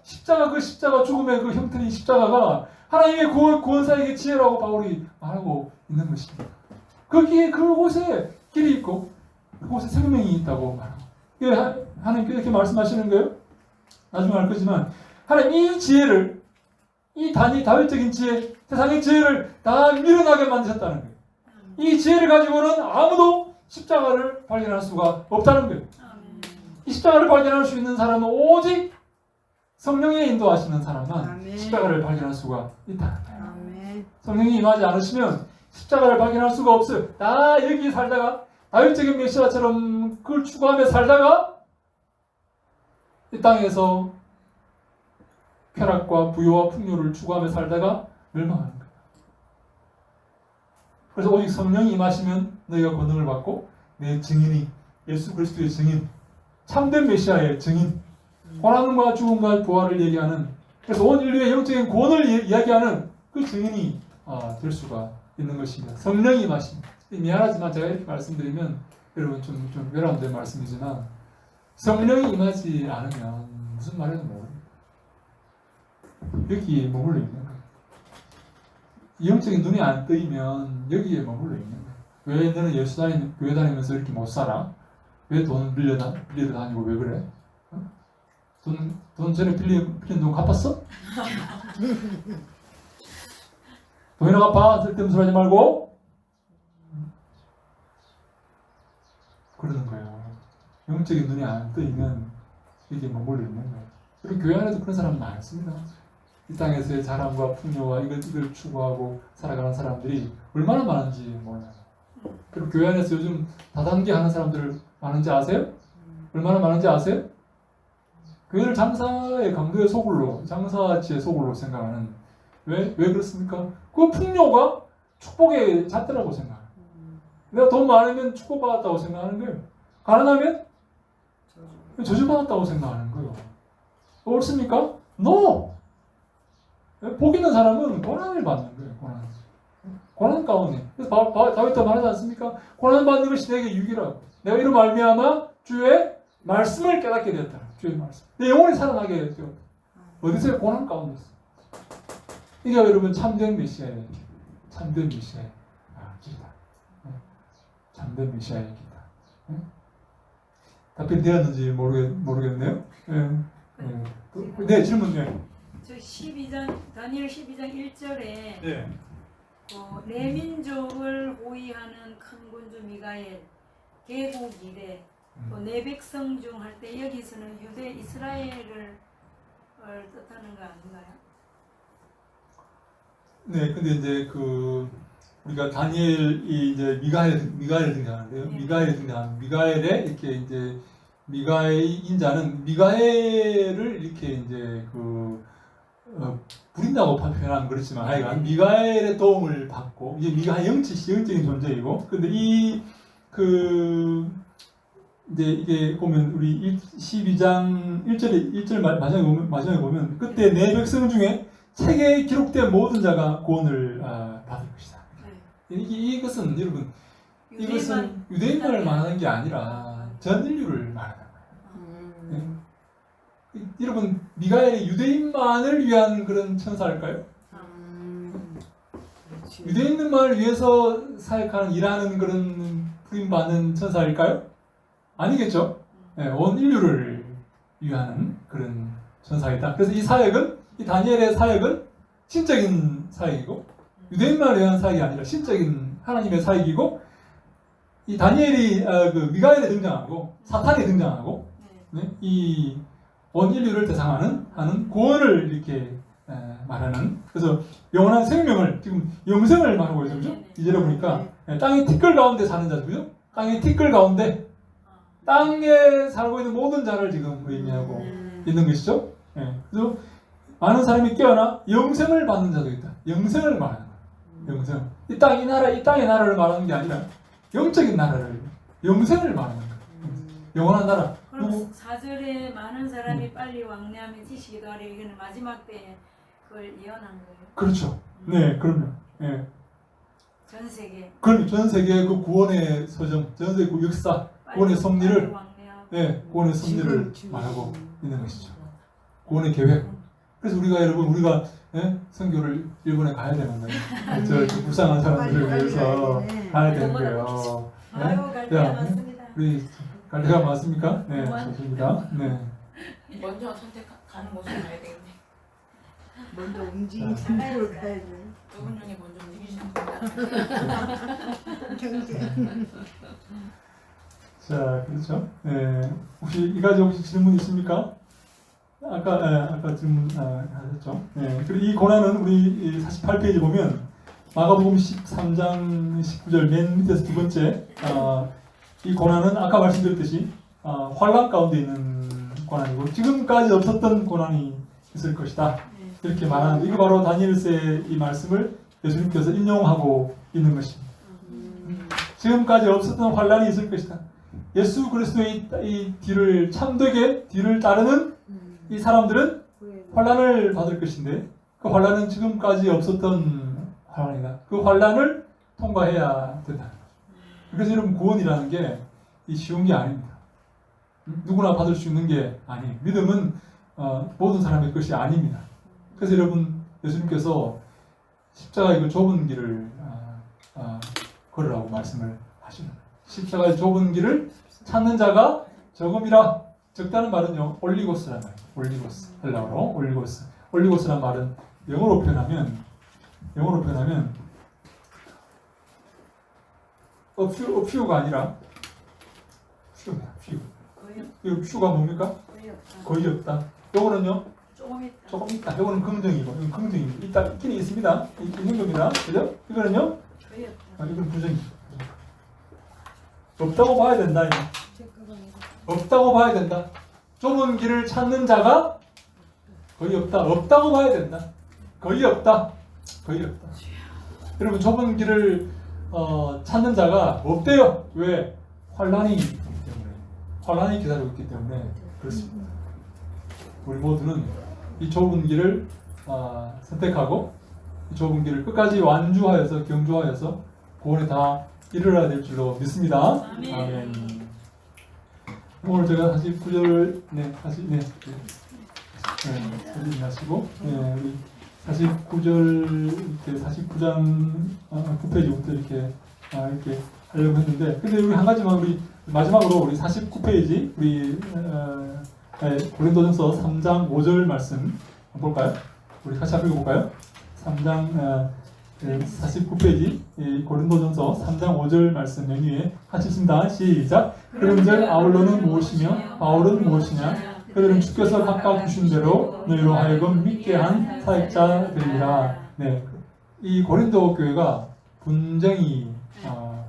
Speaker 1: 죽음의 그 형태인 십자가가 하나님의 구원사에게 지혜라고 바울이 말하고 있는 것입니다. 거기에 그곳에 길이 있고 그곳에 생명이 있다고 말하고. 이게 하나님께서 이렇게 말씀하시는 거예요. 나중에 알 거지만 하나님 이 지혜를, 이 다윗적인 지혜, 세상의 지혜를 다 밀어나게 만드셨다는 거예요. 이 지혜를 가지고는 아무도 십자가를 발견할 수가 없다는 거예요.
Speaker 2: 아멘.
Speaker 1: 이 십자가를 발견할 수 있는 사람은 오직 성령의 인도하시는 사람만
Speaker 3: 아멘.
Speaker 1: 십자가를 발견할 수가 있다.
Speaker 3: 아멘.
Speaker 1: 성령이 임하지 않으시면 십자가를 발견할 수가 없어요. 나 여기 살다가 다윗적인 메시아처럼 그걸 추구하며 살다가 이 땅에서 쾌락과 부요와 풍요를 추구하며 살다가 멸망하는 거예요. 그래서 오직 성령이 임하시면 너희가 권능을 받고 내 증인이, 예수 그리스도의 증인, 참된 메시아의 증인, 고난과 죽음과 부활을 얘기하는, 그래서 온 인류의 영적인 구원을 이야기하는 그 증인이 될 수가 있는 것입니다. 성령이 임하십니다. 미안하지만 제가 이렇게 말씀드리면 여러분 좀 외람된 말씀이지만 성령이 임하지 않으면 무슨 말인지 모릅니다. 여기에 머물러 있는 거예요. 영적인 눈이 안 뜨이면 여기에 머물러 있는 거예요. 왜 너는 교회 다니면서 이렇게 못 살아? 왜 돈을 빌려 다니고 왜 그래? 어? 돈 전에 빌린 돈 갚았어? 돈이나 갚아. 쓸데없는 소리 하지 말고. 그러는 거예요. 영적인 눈이 안 뜨이면 이게 머물러 있는 거예요. 그리고 교회 안에도 그런 사람 많습니다. 이 땅에서의 자랑과 풍요와 이걸 추구하고 살아가는 사람들이 얼마나 많은지 몰라요. 그리고 교회 안에서 요즘 다단계 하는 사람들 많은지 아세요? 얼마나 많은지 아세요? 교회를 장사의 강도의 소굴로, 장사치의 소굴로 생각하는. 왜 그렇습니까? 그 풍요가 축복의 잣대라고 생각해요. 내가 돈 많으면 축복받았다고 생각하는 거예요. 가난하면 저주받았다고 생각하는 거예요. 옳습니까? No! 복 있는 사람은 고난을 받는 거예요. 고난 가운데. 그래서 다윗도 말하지 않습니까? 고난 받는 것이 내게 유익이라고. 내가 이로 말미암아 주의 말씀을 깨닫게 되었다. 주의 말씀. 내 영혼이 살아나게 되었다. 어디서요? 고난 가운데서. 이게 여러분 참된 메시아의 길이다. 참된 메시아의 길이다. 답변 되었는지 모르겠네요. 네, 질문.
Speaker 2: 저 12장 다니엘 12장 1절에
Speaker 1: 네.
Speaker 2: 내 민족을 호위하는 큰 군주 미가엘 개국 이래 내 백성 중 할 때 여기서는 유대 이스라엘을 뜻하는 거 아닌가요?
Speaker 1: 네, 근데 이제 우리가 다니엘이 이제 미가엘 등장하는데요.
Speaker 2: 네.
Speaker 1: 미가엘의 이렇게 이제 미가의 인자는 미가엘을 이렇게 이제 부린다고 표현하면 그렇지만 하여간 미가엘의 도움을 받고 이제 미가 영적인 존재이고 근데 이제 이게 보면 우리 12장 1절 마지막에 보면 그때 내 백성 중에 책에 기록된 모든 자가 구원을 받을 것이다.
Speaker 2: 네.
Speaker 1: 이것은 여러분 이것은 유대인만을 말하는 게 아니라 전 인류를 말하는 거예요. 네? 여러분 미가엘이 유대인만을 위한 그런 천사일까요? 유대인만을 위해서 사역하는 일하는 그런 부임받는 천사일까요? 아니겠죠. 네, 온 인류를 위한 그런 천사이다. 그래서 이 다니엘의 사역은 신적인 사역이고 유대인만을 위한 사역이 아니라 신적인 하나님의 사역이고 이 다니엘이 미가엘에 등장하고 사탄에 등장하고 네, 이 온 인류를 대상하는 구원을 이렇게 말하는 그래서 영원한 생명을 지금 영생을 말하고 있어요. 그죠? 이제로 보니까 땅의 티끌 가운데 사는 자죠. 그죠? 땅의 티끌 가운데 땅에 살고 있는 모든 자를 지금 의미하고 있는 것이죠. 그래서 많은 사람이 깨어나 영생을 받는 자도 있다. 영생을 말하는 거예요. 영생. 이 땅의 나라를 말하는 게 아니라 영적인 나라를 영생을 말하는 거예요. 영원한 나라.
Speaker 2: 그럼 4절에 많은 사람이 빨리 왕래하며 지식이 더하려 이거는 마지막 때에 그걸 예언한 거예요.
Speaker 1: 그렇죠. 네, 그럼요. 네.
Speaker 2: 전 세계.
Speaker 1: 그럼 전 세계의 그 구원의 서정, 전 세계 그 역사, 구원의 섭리를, 네, 구원의 섭리를 말하고 있는 것이죠. 구원의 계획. 그래서 우리가 선교를 일본에 가야 되는 거예요. 저 불쌍한 사람들을 위해서 가야 되는 거예요.
Speaker 2: 아유, 갈 데가 많습니다.
Speaker 1: 우리 갈대가 맞습니까? 네, 좋습니다. 네.
Speaker 7: 먼저 선택하는 곳을 가야 되겠네.
Speaker 3: 먼저 움직이는 곳을 가야 돼.
Speaker 7: 두 분 중에 먼저 움직이시는 분이
Speaker 3: 경제.
Speaker 1: 자, 그렇죠. 네. 혹시 이 가지 혹시 질문 있습니까? 아까 질문 하셨죠. 네. 그리고 이 고난은 우리 48페이지 보면 마가복음 13장 19절 맨 밑에서 두 번째 이 고난은 아까 말씀드렸듯이 환란 가운데 있는 고난이고 지금까지 없었던 고난이 있을 것이다. 이렇게 말하는데 이거 바로 다니엘서의 이 말씀을 예수님께서 인용하고 있는 것입니다. 지금까지 없었던 환란이 있을 것이다. 예수 그리스도의 이 뒤를 참되게 뒤를 따르는 이 사람들은 환란을 받을 것인데 그 환란은 지금까지 없었던 환란이다. 그 환란을 통과해야 된다. 그래서 여러분 구원이라는 게 쉬운 게 아닙니다. 누구나 받을 수 있는 게 아니에요. 믿음은 모든 사람의 것이 아닙니다. 그래서 여러분 예수님께서 십자가의 그 좁은 길을 걸으라고 말씀을 하시는 거예요. 십자가의 좁은 길을 찾는 자가 적음이라. 적다는 말은요 올리고스란 말이에요. 올리고스 헬라어로 올리고스. 올리고스란 말은 영어로 표현하면 few, 가 아니라 few입니다. few. 이 few가 뭡니까? 거의 없다. 요거는요 조금 있다. 요거는 긍정이고 이건 긍정입니다. 있긴 있습니다. 있는 겁니다. 그죠? 이거는요 이건 부정입니다. 없다고 봐야 된다. 이거. 없다고 봐야 된다. 좁은 길을 찾는 자가 거의 없다. 없다고 봐야 된다. 거의 없다. 여러분 좁은 길을 찾는 자가 없대요. 왜? 환란이 있기 때문에. 환란이 기다리고 있기 때문에 그렇습니다. 우리 모두는 이 좁은 길을 선택하고 이 좁은 길을 끝까지 완주하여서 경주하여서 구원에 다 이르러야 될 줄로 믿습니다. 아멘. 오늘 제가 49절을 하시고 우리 49장 9페이지부터 이렇게 하려고 했는데 근데 우리 한 가지만 우리 마지막으로 우리 49페이지 우리 고린도전서 3장 5절 말씀 한번 볼까요? 우리 같이 한번 읽어볼까요? 3장 49페이지 고린도전서 3장 5절 말씀 맨 위에 같이 있습니다. 시작. 그런즉 아울러는 무엇이며 바울은 무엇이냐? 그들은 주께서 각각 주신 대로 너희로 하여금 믿게 한 사역자들이라. 네, 이 고린도 교회가 분쟁을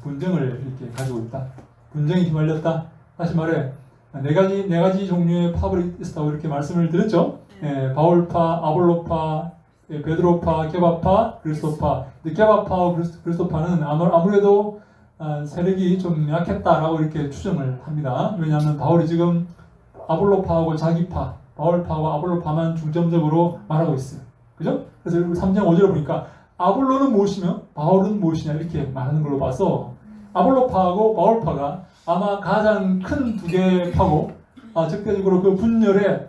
Speaker 1: 이렇게 가지고 있다. 분쟁이 휘말렸다. 다시 말해 네 가지 종류의 파벌이 있었다고 이렇게 말씀을 드렸죠. 네, 바울파, 아볼로파, 베드로파, 게바파, 그리스도파. 게바파와 그리스도파는 아무래도 세력이 좀 약했다라고 이렇게 추정을 합니다. 왜냐하면 바울이 지금 아볼로파하고 자기파, 바울파와 아볼로파만 중점적으로 말하고 있어요. 그죠? 그래서 3장 5절을 보니까 아볼로는 무엇이며 바울은 무엇이냐 이렇게 말하는 걸로 봐서 아볼로파하고 바울파가 아마 가장 큰 두 개의 파고 적대적으로 그 분열에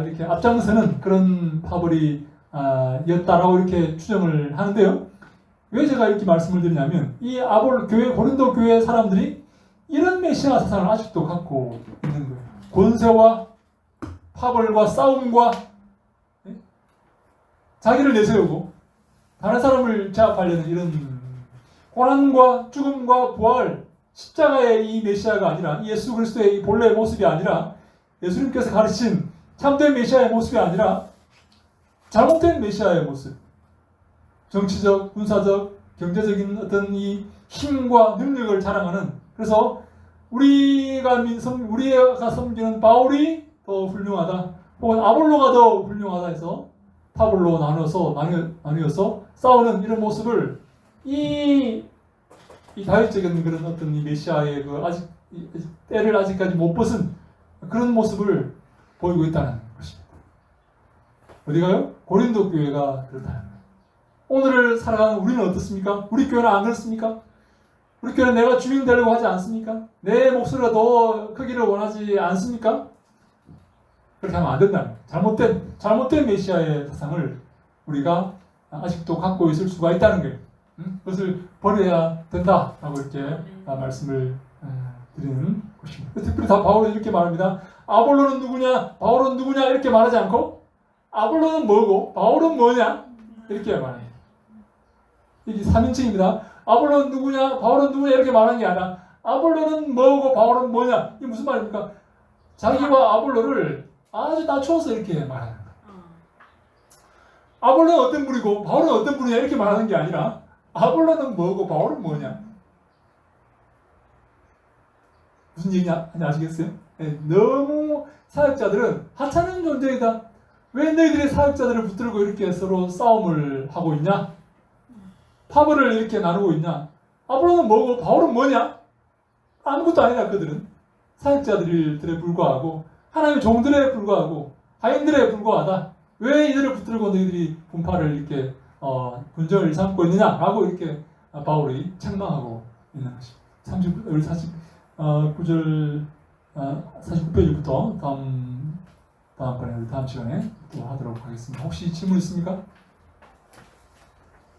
Speaker 1: 이렇게 앞장서는 그런 파벌이 였다라고 이렇게 추정을 하는데요. 왜 제가 이렇게 말씀을 드리냐면 이 고린도 교회 사람들이 이런 메시아 사상을 아직도 갖고 있는 거예요. 권세와 파벌과 싸움과 자기를 내세우고 다른 사람을 제압하려는 이런 고난과 죽음과 부활, 십자가의 이 메시아가 아니라 예수 그리스도의 이 본래의 모습이 아니라 예수님께서 가르친 참된 메시아의 모습이 아니라 잘못된 메시아의 모습, 정치적, 군사적, 경제적인 어떤 이 힘과 능력을 자랑하는, 그래서 우리가 섬기는 바울이 더 훌륭하다, 혹은 아볼로가 더 훌륭하다 해서 파벌로 나뉘어서 싸우는 이런 모습을 이 다윗적인 그런 어떤 이 메시아의 그 때를 아직까지 못 벗은 그런 모습을 보이고 있다는 것입니다. 어디가요? 고린도 교회가 그렇다는 거예요. 오늘을 살아가는 우리는 어떻습니까? 우리 교회는 안 그렇습니까? 우리 교회는 내가 주인 되려고 하지 않습니까? 내 목소리가 더 크기를 원하지 않습니까? 그렇게 하면 안 된다는 거예요. 잘못된 메시아의 사상을 우리가 아직도 갖고 있을 수가 있다는 거예요. 그것을 버려야 된다라고 이렇게 말씀을 드리는 것입니다. 특별히 다 바울은 이렇게 말합니다. 아볼로는 누구냐? 바울은 누구냐? 이렇게 말하지 않고 아볼로는 뭐고 바울은 뭐냐? 이렇게 말합니다. 이게 3인칭입니다. 아볼로는 누구냐? 바울은 누구냐? 이렇게 말하는 게 아니라 아볼로는 뭐고 바울은 뭐냐? 이게 무슨 말입니까? 자기와 아볼로를 아주 낮추어서 이렇게 말하는 거예요. 아볼로는 어떤 분이고 바울은 어떤 분이냐 이렇게 말하는 게 아니라 아볼로는 뭐고 바울은 뭐냐? 무슨 얘기냐 아시겠어요? 네, 너무 사역자들은 하찮은 존재이다. 왜 너희들이 사역자들을 붙들고 이렇게 서로 싸움을 하고 있냐? 파벌을 이렇게 나누고 있냐? 아볼로는 뭐고 바울은 뭐냐? 아무것도 아니라 그들은 사역자들에 불과하고 하나님의 종들에 불과하고 하인들에 불과하다. 왜 이들을 붙들고 너희들이 분파를 이렇게 분쟁을 삼고 있느냐라고 이렇게 바울이 책망하고 있는 것입니다. 49절 49페이지부터 다음번에 다음 시간에 또 하도록 하겠습니다. 혹시 질문 있습니까?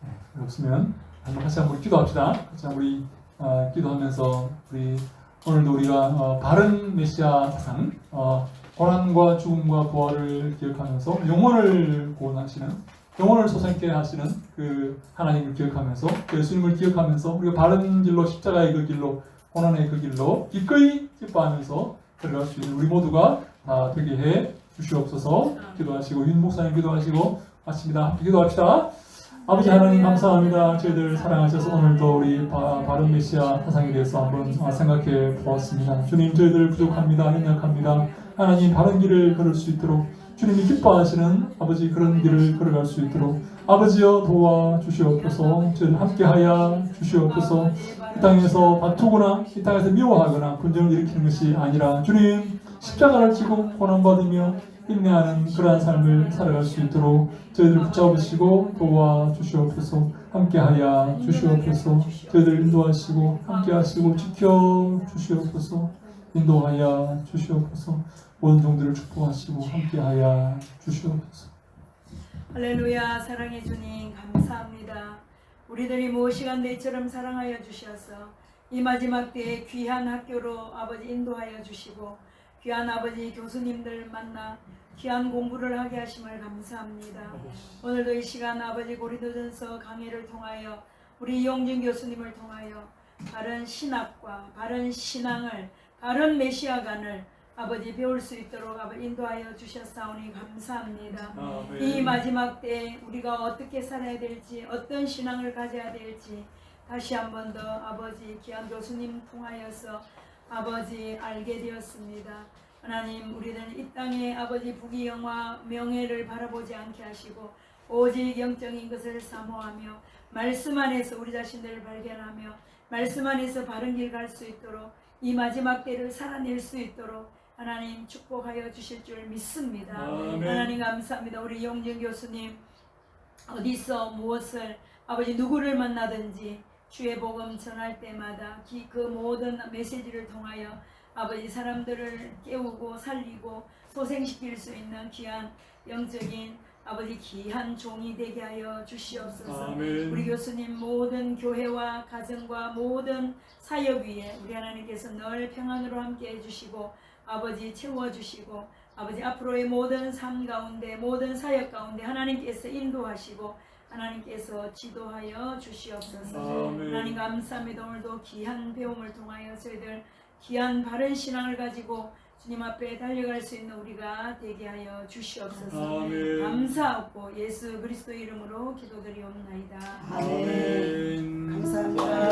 Speaker 1: 네, 없으면 같이 한번 기도합시다. 같이 우리 기도하면서 우리 오늘도 우리가 바른 메시아 사상, 고난과 죽음과 부활을 기억하면서 영혼을 구원하시는, 영혼을 솟아있게 하시는 그 하나님을 기억하면서 그 예수님을 기억하면서 우리가 바른 길로 십자가의 그 길로 고난의 그 길로 기꺼이 기뻐하면서 들어갈 수 있는 우리 모두가 다 되게 해 주시옵소서. 기도하시고 윤 목사님 기도하시고 마칩니다. 함께 기도합시다. 아버지 하나님 감사합니다. 저희들 사랑하셔서 오늘도 우리 바른 메시아 사상에 대해서 한번 생각해 보았습니다. 주님 저희들 부족합니다. 연약합니다. 하나님 바른 길을 걸을 수 있도록 주님이 기뻐하시는 아버지 그런 길을 걸어갈 수 있도록 아버지여 도와주시옵소서. 저희들 함께하여 주시옵소서. 이 땅에서 다투거나 이 땅에서 미워하거나 분쟁을 일으키는 것이 아니라 주님 십자가를 지고 고난받으며 인내하는 그러한 삶을 살아갈 수 있도록 저희들을 붙잡으시고 도와주시옵소서. 함께하여 주시옵소서. 저희들 인도하시고 함께하시고 지켜주시옵소서. 인도하여 주시옵소서. 모든 종들을 축복하시고 함께하여 주시옵소서.
Speaker 2: 할렐루야. 사랑의 주님 감사합니다. 우리들이 무엇이간데 이처럼 사랑하여 주셔서 이 마지막 때에 귀한 학교로 아버지 인도하여 주시고 귀한 아버지 교수님들 만나 귀한 공부를 하게 하심을 감사합니다. 오늘도 이 시간 아버지 고린도전서 강의를 통하여 우리 이용진 교수님을 통하여 바른 신학과 바른 신앙을 바른 메시아관을 아버지 배울 수 있도록 아버지 인도하여 주셨사오니 감사합니다. 이 마지막 때에 우리가 어떻게 살아야 될지 어떤 신앙을 가져야 될지 다시 한 번 더 아버지 귀한 교수님 통하여서 아버지 알게 되었습니다. 하나님 우리는 이 땅에 아버지 부귀영화 명예를 바라보지 않게 하시고 오직 영적인 것을 사모하며 말씀 안에서 우리 자신들을 발견하며 말씀 안에서 바른 길 갈 수 있도록 이 마지막 때를 살아낼 수 있도록 하나님 축복하여 주실 줄 믿습니다. 하나님 감사합니다. 우리 용진 교수님 어디서 무엇을 아버지 누구를 만나든지 주의 복음 전할 때마다 그 모든 메시지를 통하여 아버지 사람들을 깨우고 살리고 소생시킬 수 있는 귀한 영적인 아버지 귀한 종이 되게 하여 주시옵소서.
Speaker 1: 아멘.
Speaker 2: 우리 교수님 모든 교회와 가정과 모든 사역 위에 우리 하나님께서 늘 평안으로 함께 해주시고 아버지 채워주시고 아버지 앞으로의 모든 삶 가운데 모든 사역 가운데 하나님께서 인도하시고 하나님께서 지도하여 주시옵소서.
Speaker 1: 아멘.
Speaker 2: 하나님 감사합니다. 오늘도 귀한 배움을 통하여 저희들 귀한 바른 신앙을 가지고 주님 앞에 달려갈 수 있는 우리가 되게 하여 주시옵소서.
Speaker 1: 아멘.
Speaker 2: 감사하고 예수 그리스도 이름으로 기도드리옵나이다.
Speaker 3: 아멘. 감사합니다.